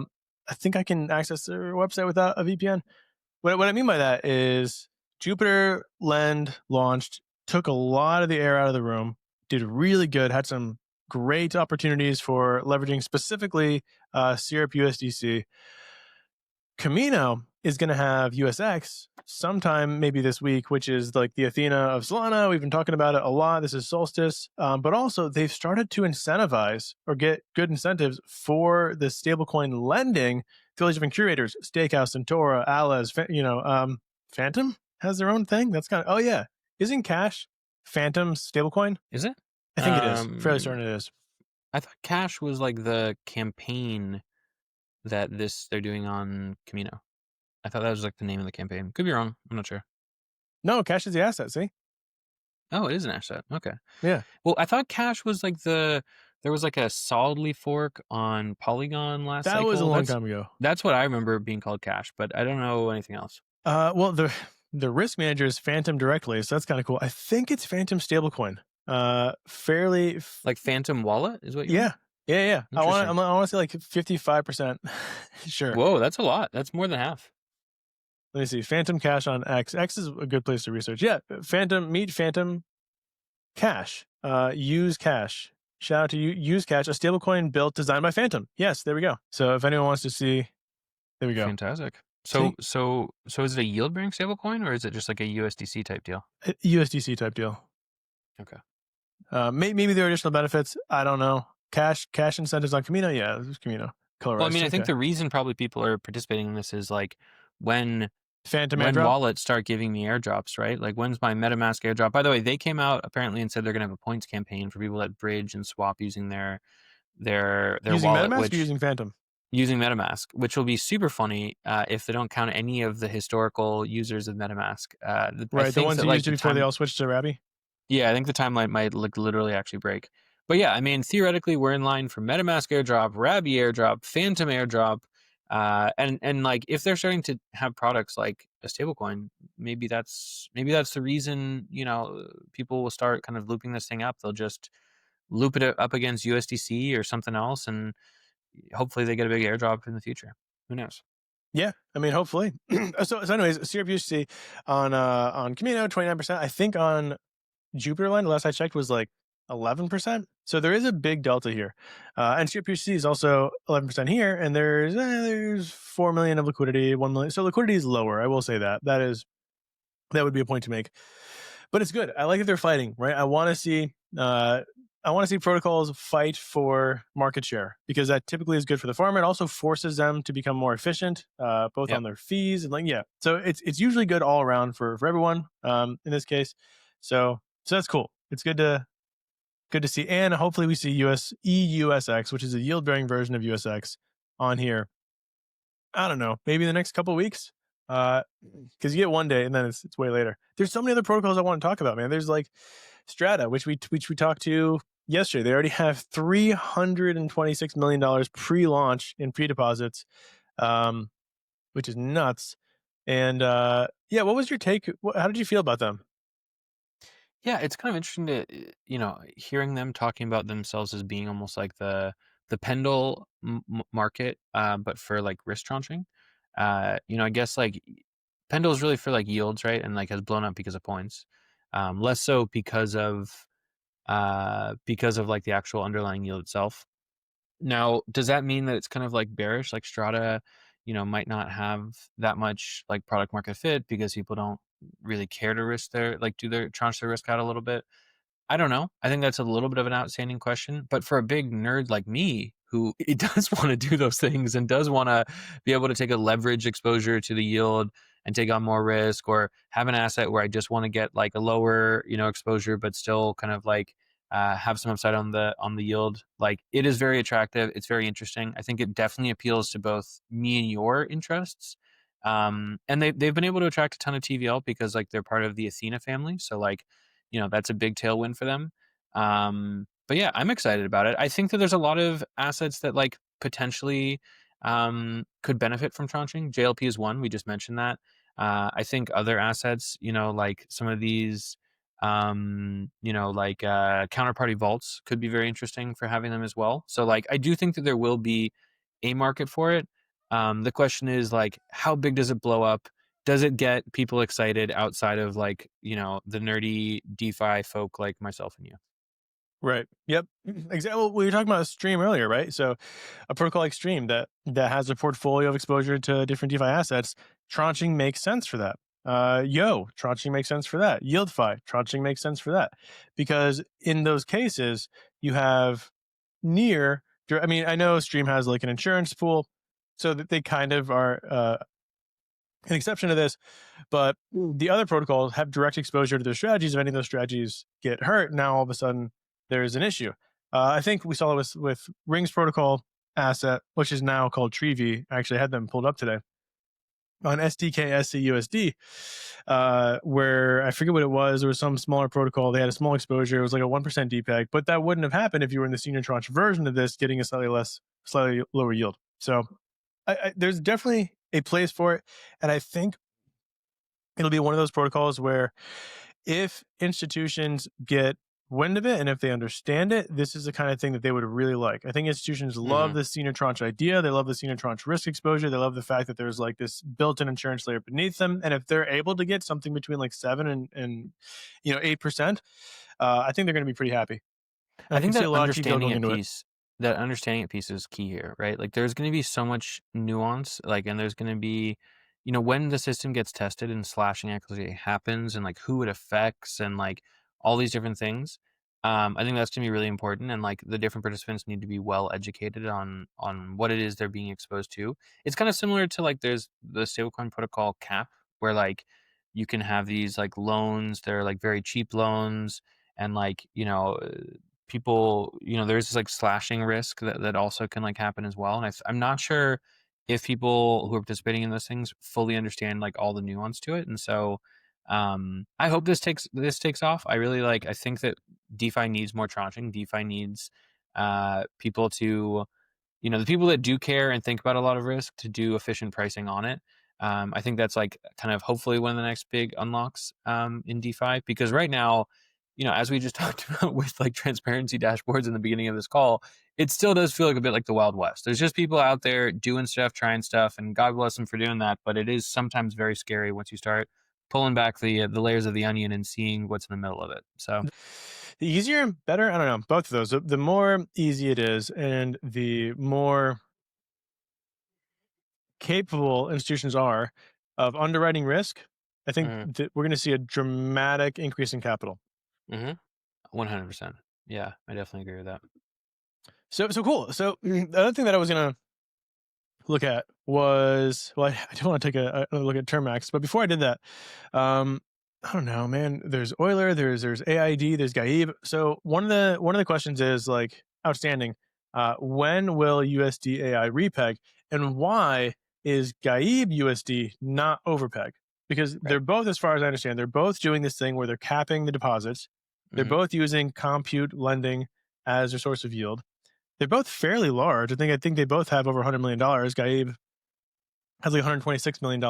think I can access their website without a VPN. What I mean by that is Jupiter Lend launched, took a lot of the air out of the room, did really good, had some great opportunities for leveraging specifically Syrup USDC. Camino is going to have USX sometime maybe this week, which is like the Athena of Solana. We've been talking about it a lot. This is Solstice. But also, they've started to incentivize or get good incentives for the stablecoin lending to all these different curators: Stakehouse, Centaura, Alas, Phantom has their own thing. That's kind of, oh, yeah. Isn't Cash Phantom's stablecoin? Is it? I think it is. Fairly certain it is. I thought Cash was like the campaign that they're doing on Camino. I thought that was like the name of the campaign. Could be wrong. I'm not sure. No, Cash is the asset. See? Oh, it is an asset. Okay. Yeah. Well, I thought Cash was like there was like a solidly fork on Polygon last That cycle. was a long time ago. That's what I remember being called Cash, but I don't know anything else. Well, the risk manager is Phantom directly, so that's kind of cool. I think it's Phantom stablecoin. Fairly. Like Phantom Wallet is what you mean? Yeah. I want Interesting. to say like 55%. Sure. Whoa, that's a lot. That's more than half. Let me see. Phantom Cash on X. X is a good place to research. Yeah, meet Phantom Cash. Use Cash. Shout out to you. Use Cash, a stablecoin built designed by Phantom. Yes, there we go. So if anyone wants to see, there we go. Fantastic. See? So is it a yield bearing stablecoin or is it just like a USDC type deal? USDC type deal. Okay. Maybe there are additional benefits. I don't know. Cash incentives on Camino. Yeah, this is Camino. Well, I mean, I think the reason probably people are participating in this is like when Phantom when airdrop. wallets start giving me airdrops, right? Like when's my MetaMask airdrop? By the way, they came out apparently and said they're going to have a points campaign for people that bridge and swap using their Using wallet, MetaMask or using Phantom? using MetaMask, which will be super funny if they don't count any of the historical users of MetaMask. Right, the ones that used it before they all switched to Rabby. Yeah, I think the timeline might literally actually break. But yeah, I mean, theoretically, we're in line for MetaMask airdrop, Rabby airdrop, Phantom airdrop, and like if they're starting to have products like a stablecoin, maybe that's the reason people will start kind of looping this thing up. They'll just loop it up against USDC or something else, and hopefully they get a big airdrop in the future. Who knows? Yeah, I mean, hopefully. So anyways, Syrup USDC on Camino 29%. I think on Jupiter Line, the last I checked, was like 11%. So there is a big delta here. And Syrup USDC is also 11% here, and there's 4 million of liquidity, 1 million. So liquidity is lower. I will say that. That would be a point to make. But it's good. I like that they're fighting, right? I want to see protocols fight for market share because that typically is good for the farmer. It also forces them to become more efficient, both on their fees and So it's usually good all around for everyone. In this case, so that's cool. It's good to see, and hopefully we see EUSX, which is a yield bearing version of USX, on here. I don't know, maybe in the next couple of weeks. Because you get one day and then it's way later. There's so many other protocols I want to talk about, man. There's like Strata, which we talked to yesterday. They already have $326 million pre-launch in pre-deposits, which is nuts. And yeah, what was your take? How did you feel about them? Yeah, it's kind of interesting to hearing them talking about themselves as being almost like the Pendle market, but for like risk tranching. I guess like Pendle is really for like yields, right? And like has blown up because of points, less so because of like the actual underlying yield itself. Now, does that mean that it's kind of like bearish? Like Strata, might not have that much like product market fit because people don't really care to risk tranche their risk out a little bit. I don't know. I think that's a little bit of an outstanding question. But for a big nerd like me, who it does want to do those things and does want to be able to take a leverage exposure to the yield and take on more risk, or have an asset where I just want to get like a lower, exposure, but still kind of like have some upside on the yield. Like it is very attractive. It's very interesting. I think it definitely appeals to both me and your interests. And they've been able to attract a ton of TVL because like they're part of the Athena family. So like, that's a big tailwind for them. But yeah, I'm excited about it. I think that there's a lot of assets that like potentially could benefit from tranching. JLP is one. We just mentioned that. I think other assets, like some of these, like counterparty vaults could be very interesting for having them as well. So like, I do think that there will be a market for it. The question is like, how big does it blow up? Does it get people excited outside of like, the nerdy DeFi folk like myself and you? Right. Yep. Exactly. Well, we were talking about Stream earlier, right? So, a protocol like Stream that has a portfolio of exposure to different DeFi assets, tranching makes sense for that. Tranching makes sense for that. YieldFi, tranching makes sense for that, because in those cases you have near. I mean, I know Stream has like an insurance pool, so that they kind of are an exception to this, but the other protocols have direct exposure to their strategies. If any of those strategies get hurt, now all of a sudden there's an issue. I think we saw it with Rings protocol asset, which is now called Trevi. I actually had them pulled up today on SDK SCUSD, where I forget what it was. There was some smaller protocol. They had a small exposure. It was like a 1% DPEG, but that wouldn't have happened if you were in the senior tranche version of this, getting a slightly lower yield. So there's definitely a place for it. And I think it'll be one of those protocols where if institutions get wind of it and if they understand it, this is the kind of thing that they would really like. I think institutions love the senior tranche idea. They love the senior tranche risk exposure. They love the fact that there's like this built-in insurance layer beneath them. And if they're able to get something between like 7 and 8%, I think they're going to be pretty happy. And I I can think see a lot of TVL going into it. that understanding it piece is key here, right? Like there's going to be so much nuance, like, and there's going to be, when the system gets tested and slashing actually happens and like who it affects and like all these different things. I think that's going to be really important. And like the different participants need to be well educated on what it is they're being exposed to. It's kind of similar to like there's the stablecoin protocol cap where like you can have these like loans, they're like very cheap loans and like, people, there's this like slashing risk that also can like happen as well. And I'm not sure if people who are participating in those things fully understand like all the nuance to it. And so I hope this takes off. I think that DeFi needs more tranching. DeFi needs people to, the people that do care and think about a lot of risk to do efficient pricing on it. I think that's like kind of hopefully one of the next big unlocks in DeFi because right now, as we just talked about with like transparency dashboards in the beginning of this call, it still does feel like a bit like the Wild West. There's just people out there doing stuff, trying stuff, and God bless them for doing that. But it is sometimes very scary once you start pulling back the layers of the onion and seeing what's in the middle of it. So The easier and better, I don't know, both of those. The more easy it is, and the more capable institutions are of underwriting risk, I think mm-hmm, that we're going to see a dramatic increase in capital. 100%. Yeah, I definitely agree with that. So cool. So the other thing that I was going to look at was, well, I do want to take another look at Termax, but before I did that, I don't know, man. There's Euler, there's AID, there's Gaib. So one of the questions is like outstanding. When will USDAI repeg, and why is Gaib USD not overpeg? Because Right. they're both, as far as I understand, they're both doing this thing where they're capping the deposits. They're Mm-hmm. both using compute lending as their source of yield. They're both fairly large. I think they both have over $100 million. Gaib has like $126 million.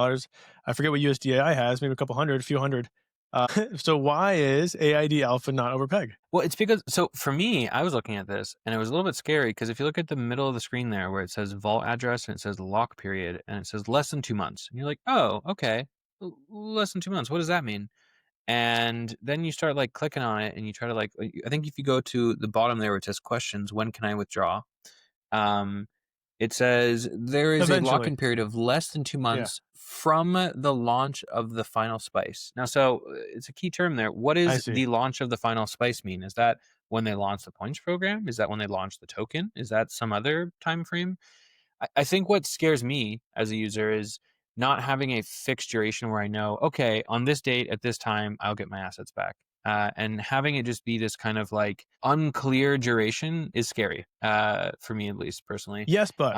I forget what USDAI has, maybe a couple hundred, a few hundred. So why is AID Alpha not over peg? Well, it's because so for me, I was looking at this and it was a little bit scary because if you look at the middle of the screen there where it says vault address and it says lock period and it says less than 2 months, and you're like, oh, okay, less than 2 months. What does that mean? And then you start like clicking on it and you try to like, I think if you go to the bottom there where it says questions, when can I withdraw? Um, it says there is a Eventually. lock-in period of less than 2 Yeah, months from the launch of the final spice. Now, so it's a key term there. What I is see. the launch of the final spice mean? Is that when they launch the points program? Is that when they launch the token? Is that some other time frame? I think what scares me as a user is not having a fixed duration where I know, okay, on this date at this time, I'll get my assets back. And having it just be this kind of like unclear duration is scary, for me at least personally. Yes, but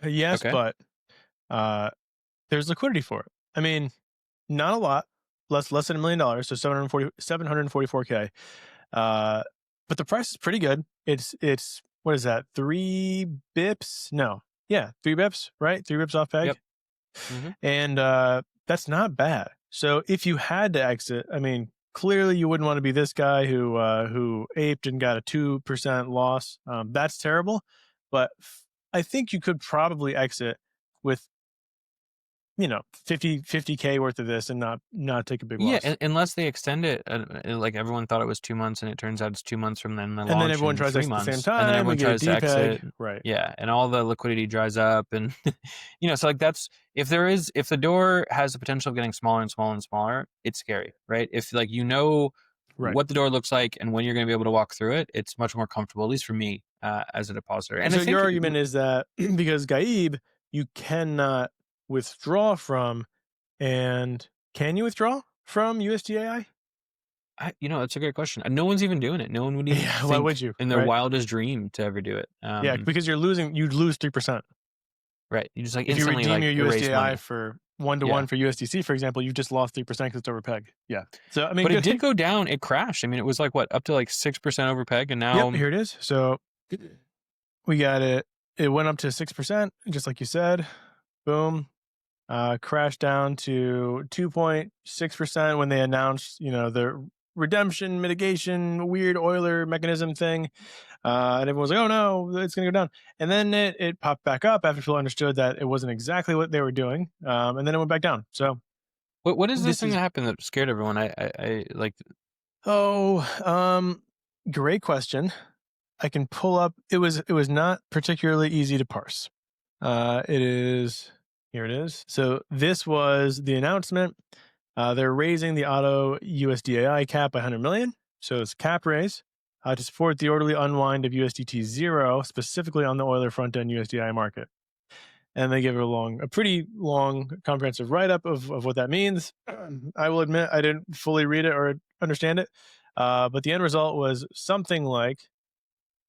yes, Okay. but uh, there's liquidity for it. I mean, not a lot, less than $1 million, so 744K. But the price is pretty good. It's what is that? 3 bips? No, yeah, 3 bips, right? 3 bips off peg, Yep. Mm-hmm. and that's not bad. So if you had to exit, I mean, clearly you wouldn't want to be this guy who aped and got a 2% loss. That's terrible. But I think you could probably exit with 50K worth of this and not take a big Yeah, loss. unless they extend it, like everyone thought it was 2 months, and it turns out it's 2 months from then the And then launch everyone in tries to three exit at the same months, and then time. We everyone get a tries to exit. DPEG, right? Yeah, and all the liquidity dries up, and so like that's if the door has the potential of getting smaller and smaller and smaller, it's scary, right? If like Right. what the door looks like and when you're going to be able to walk through it, it's much more comfortable, at least for me, as a depositor. And I So your think argument is that because Gaib, you cannot withdraw from, and can you withdraw from USDAI? that's a great question. No one's even doing it. No one would even Yeah, why would think you? in their Right? wildest dream to ever do it. Yeah, because you'd lose 3%. Right. You just like If you instantly redeem like your erase USDAI money. for 1-to-1 Yeah. for USDC, for example, you just lost 3% because it's over peg. Yeah. So I mean, But it good. did go down. It crashed. I mean, it was like what, up to like 6% over peg, and Yep, now here it is. So we got it. It went up to 6%, just like you said. Boom. Crashed down to 2.6% when they announced, the redemption mitigation weird Euler mechanism thing. And everyone was like, "Oh no, it's going to go down." And then it popped back up after people understood that it wasn't exactly what they were doing. And then it went back down. So what is this this thing that is happened that scared everyone? I like. oh, great question. I can pull up. It was not particularly easy to parse. It is Here it is. So this was the announcement. They're raising the auto USDAI cap by 100 million. So it's a cap raise to support the orderly unwind of USDT zero, specifically on the Euler front end USDI market. And they give a pretty long, comprehensive write up of what that means. I will admit I didn't fully read it or understand it, but the end result was something like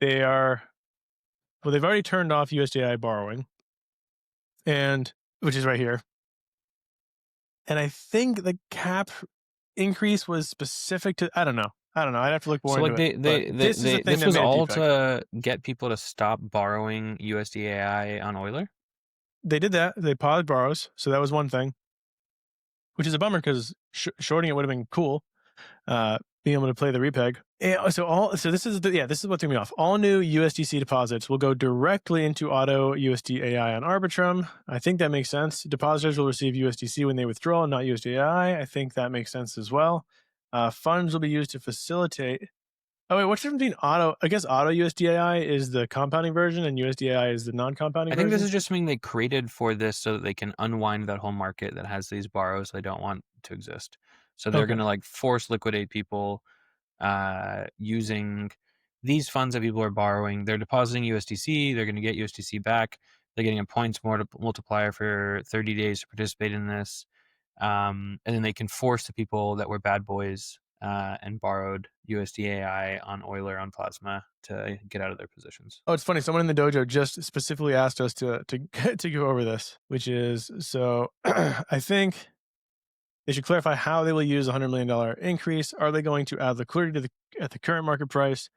they've already turned off USDI borrowing, and which is right here. And I think the cap increase was specific to, I don't know. I'd have to look more So into like it. But this is the thing this that was made all it defect. to get people to stop borrowing USDAI on Euler. They did that. They paused borrows, so that was one thing, which is a bummer because shorting it would have been cool. Being able to play the repeg. So this is what threw me off. All new USDC deposits will go directly into auto USDAI on Arbitrum. I think that makes sense. Depositors will receive USDC when they withdraw, not USDAI. I think that makes sense as well. Funds will be used to facilitate. Oh wait, what's the difference between auto? I guess auto USDAI is the compounding version, and USDAI is the non-compounding I think this version. is just something they created for this so that they can unwind that whole market that has these borrows they don't want to exist. So they're Okay. going to like force liquidate people using these funds that people are borrowing. They're depositing USDC. They're going to get USDC back. They're getting a points multiplier for 30 days to participate in this. And then they can force the people that were bad boys and borrowed USDAI on Euler on Plasma to get out of their positions. Oh, it's funny. Someone in the dojo just specifically asked us to to go over this, which is so. I think they should clarify how they will use a $100 million increase. Are they going to add liquidity to at the current market price?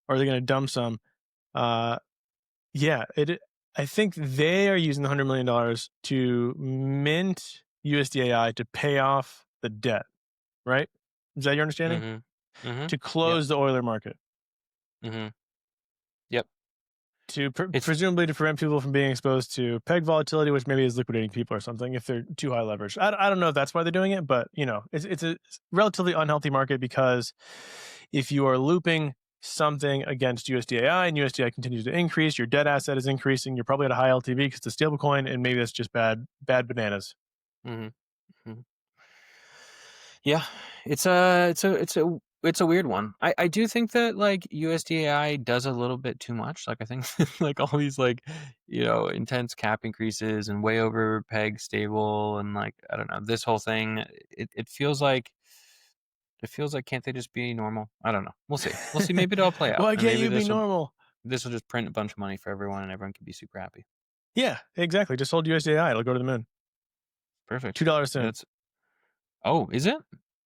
Or are they going to dump some? Uh, yeah, I think they are using the $100 million to mint USDAI to pay off the debt. Right? Is that your understanding? Mm-hmm. Mm-hmm. To Yep. close the Euler market. Mm-hmm. Yep. To It's presumably to prevent people from being exposed to peg volatility, which maybe is liquidating people or something if they're too high leverage. I don't know if that's why they're doing it, but it's a relatively unhealthy market because if you are looping something against USDAI and USDI continues to increase, your debt asset is increasing. You're probably at a high LTV because it's a stablecoin, and maybe that's just bad bananas. mm-hmm. Mm-hmm. Yeah, it's a weird one. I do think that like USDAI does a little bit too much. Like I think like all these like intense cap increases and way over peg stable and like I don't know, this whole thing. It feels like It feels like, can't they just be normal? I don't know. We'll see. We'll see. Maybe it'll play out, Why and can't maybe you be normal? this will just print a bunch of money for everyone, and everyone can be super happy. Yeah, exactly. Just hold USDI. It'll go to the moon. Perfect. $2 soon. That's oh, is it?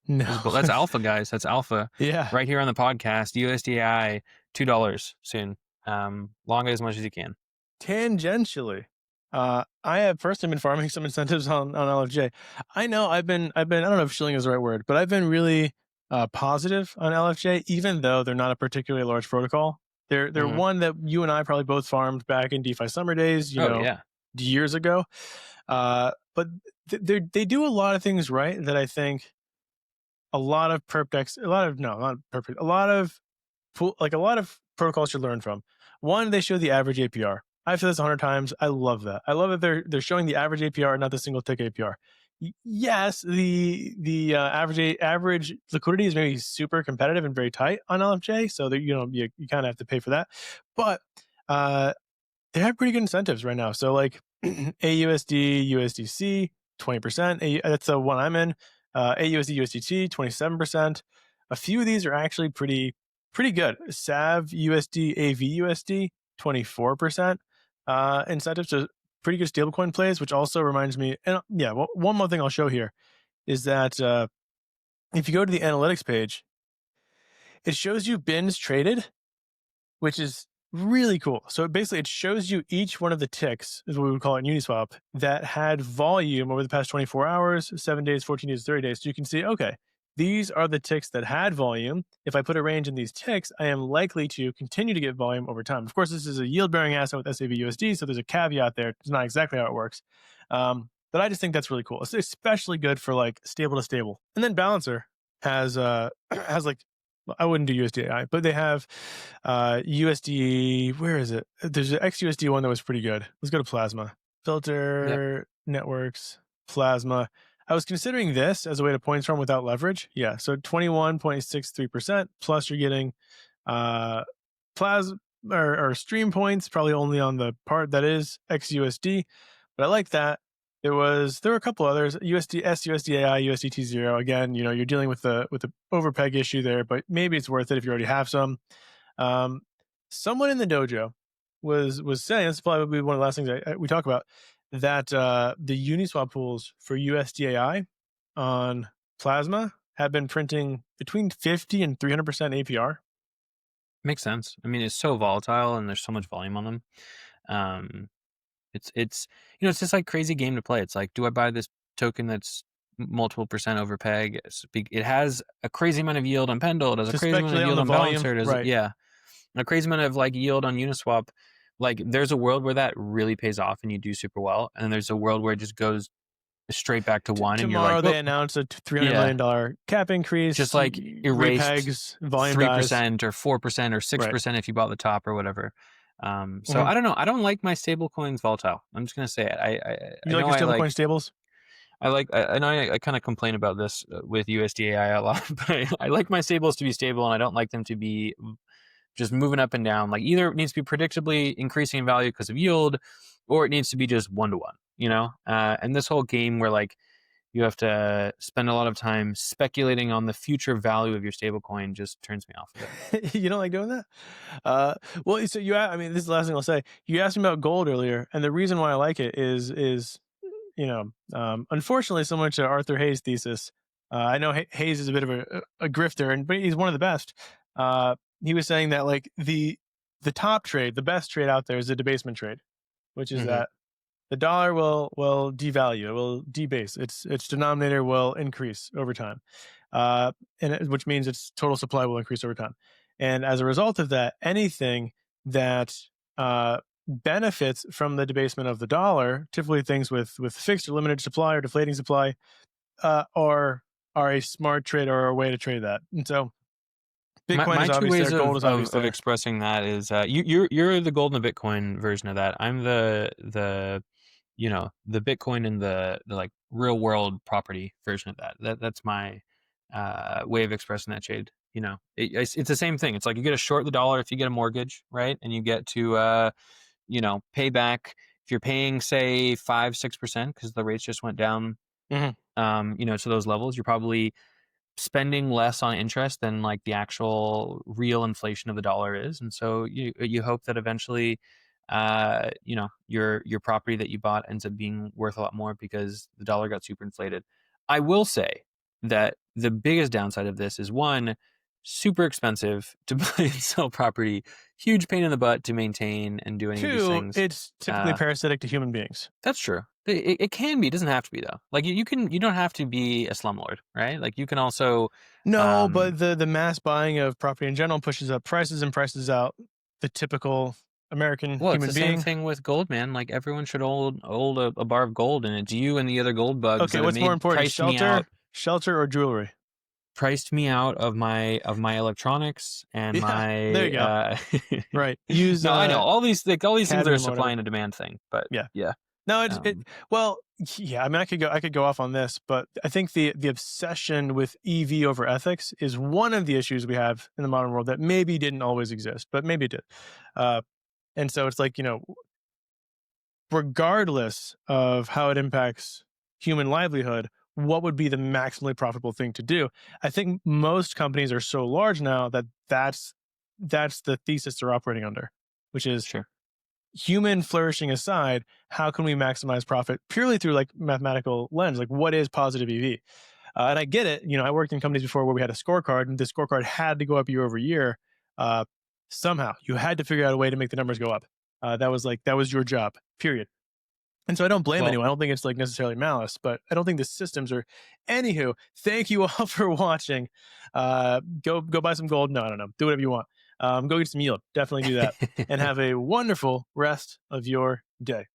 No. That's alpha, guys. That's alpha. Yeah. Right here on the podcast. USDI $2 soon. Long it as much as you can. Tangentially, I have personally been farming some incentives on LFJ. I know I've been I don't know if shilling is the right word, but I've been really positive on LFJ, even though they're not a particularly large protocol. They're Hmm. one that you and I probably both farmed back in DeFi summer days, Oh yeah. years ago. But they do a lot of things right that I think a lot of perp decks, a lot of no, not perfect, a lot of like a lot of protocols should learn from. One, they show the average APR. I've said this 100 times. I love that. I love that they're showing the average APR, not the single tick APR. Yes, the average liquidity is maybe super competitive and very tight on LFJ, so that you kind of have to pay for that. But uh, they have pretty good incentives right now. So like AUSD, USDC, 20%. That's the one I'm in. AUSD, USDT, 27%. A few of these are actually pretty good. SAV USD, AVUSD, 24% incentives. So pretty good stablecoin plays, which also reminds me. And yeah, well, one more thing I'll show here is that if you go to the analytics page, it shows you bins traded, which is really cool. So basically, it shows you each one of the ticks, is what we would call it in Uniswap, that had volume over the past 24 hours, 7 days, 14 days, 30 days. So you can see, okay, these are the ticks that had volume. If I put a range in these ticks, I am likely to continue to get volume over time. Of course, this is a yield bearing asset with SAVUSD, so there's a caveat there. It's not exactly how it works. But I just think that's really cool. It's especially good for like stable to stable. And then Balancer has has like, I wouldn't do USDI, but they have USD. Where is it? There's an XUSD one that was pretty good. Let's go to Plasma. Yep. Filter, networks, Plasma. I was considering this as a way to points farm without leverage. Yeah, so 21.63%, plus you're getting Plasma or stream points, probably only on the part that is XUSD. But I like that. There were a couple others, USD SUSDAI, USDT0. Again, you're dealing with the overpeg issue there, but maybe it's worth it if you already have some. Um, Someone in the dojo was saying, this will probably be one of the last things we talk about, that the Uniswap pools for USDAI on Plasma have been printing between 50 and 300% APR. Makes sense. I mean, it's so volatile, and there's so much volume on them. It's it's just like crazy game to play. It's like, do I buy this token that's multiple percent over peg? It has a crazy amount of yield on Pendle. It has a To crazy amount of speculate on yield the on volume, Balancer. right? Yeah, a crazy amount of like yield on Uniswap. Like, there's a world where that really pays off and you do super well, and then there's a world where it just goes straight back to one, and you're like, Tomorrow well, they announced a $300 yeah, million cap increase, just like erased repegs, volume dies. 3% or 4% or 6% if you bought the top or whatever. So Mhm. I don't know. I don't like my stable coins volatile. I'm just gonna say it. I You like know your I stablecoin like stables? I know I kind of complain about this with USDAI a lot, but I like my stables to be stable, and I don't like them to be just moving up and down. Like, either it needs to be predictably increasing in value because of yield, or it needs to be just 1-to-1. And this whole game where like you have to spend a lot of time speculating on the future value of your stablecoin just turns me off of it. You don't like doing that? Well, so I mean, this is the last thing I'll say. You asked me about gold earlier, and the reason why I like it is unfortunately, similar to Arthur Hayes' thesis. I know Hayes is a bit of a grifter, but he's one of the best. He was saying that like the top trade, the best trade out there is the debasement trade, which is Mm-hmm. that the dollar will devalue, it will debase, its denominator will increase over time, which means its total supply will increase over time. And as a result of that, anything that benefits from the debasement of the dollar, typically things with fixed or limited supply or deflating supply, are a smart trade or a way to trade that. And so Bitcoin My is two obvious ways there, gold is obvious of there. expressing that is, you're the gold and the Bitcoin version of that. I'm the the Bitcoin and the like real world property version of that. That's my way of expressing that shade. It's the same thing. It's like, you get to short the dollar if you get a mortgage, right? And you get to pay back if you're paying, say, 5-6% because the rates just went down Mhm. to those levels. You're probably spending less on interest than like the actual real inflation of the dollar is, and so you hope that eventually, your property that you bought ends up being worth a lot more because the dollar got super inflated. I will say that the biggest downside of this is, one, super expensive to buy and sell property, huge pain in the butt to maintain and do any of these Two, things. it's typically Uh, parasitic to human beings. that's true. It can be. It doesn't have to be though. Like you don't have to be a slumlord, right? Like you can also, No, um, but the mass buying of property in general pushes up prices and prices out the typical American well, it's human the same being. thing with gold, man. Like everyone should hold a bar of gold, and it's you and the other gold bugs Okay, that have what's more made important, shelter or jewelry? priced me out of my electronics and Yeah, there my you go. Right. Use no, I know all these things are a cadmium or supply whatever. and a demand thing, but Yeah. yeah. No, Um, well, yeah, I mean I could go off on this, but I think the obsession with EV over ethics is one of the issues we have in the modern world that maybe didn't always exist, but maybe it did. Uh, and so it's like, regardless of how it impacts human livelihood, what would be the maximally profitable thing to do? I think most companies are so large now that that's the thesis they're operating under, which is sure. human flourishing aside, how can we maximize profit purely through like mathematical lens? Like, what is positive EV? And I get it. I worked in companies before where we had a scorecard, and the scorecard had to go up year over year. Uh, Somehow, you had to figure out a way to make the numbers go up. That was your job. Period. And so I don't blame Well, anyone. I don't think it's like necessarily malice, but I don't think the systems are. Anywho, thank you all for watching. Go buy some gold. No, I don't know. Do whatever you want. Go get some yield. Definitely do that, and have a wonderful rest of your day.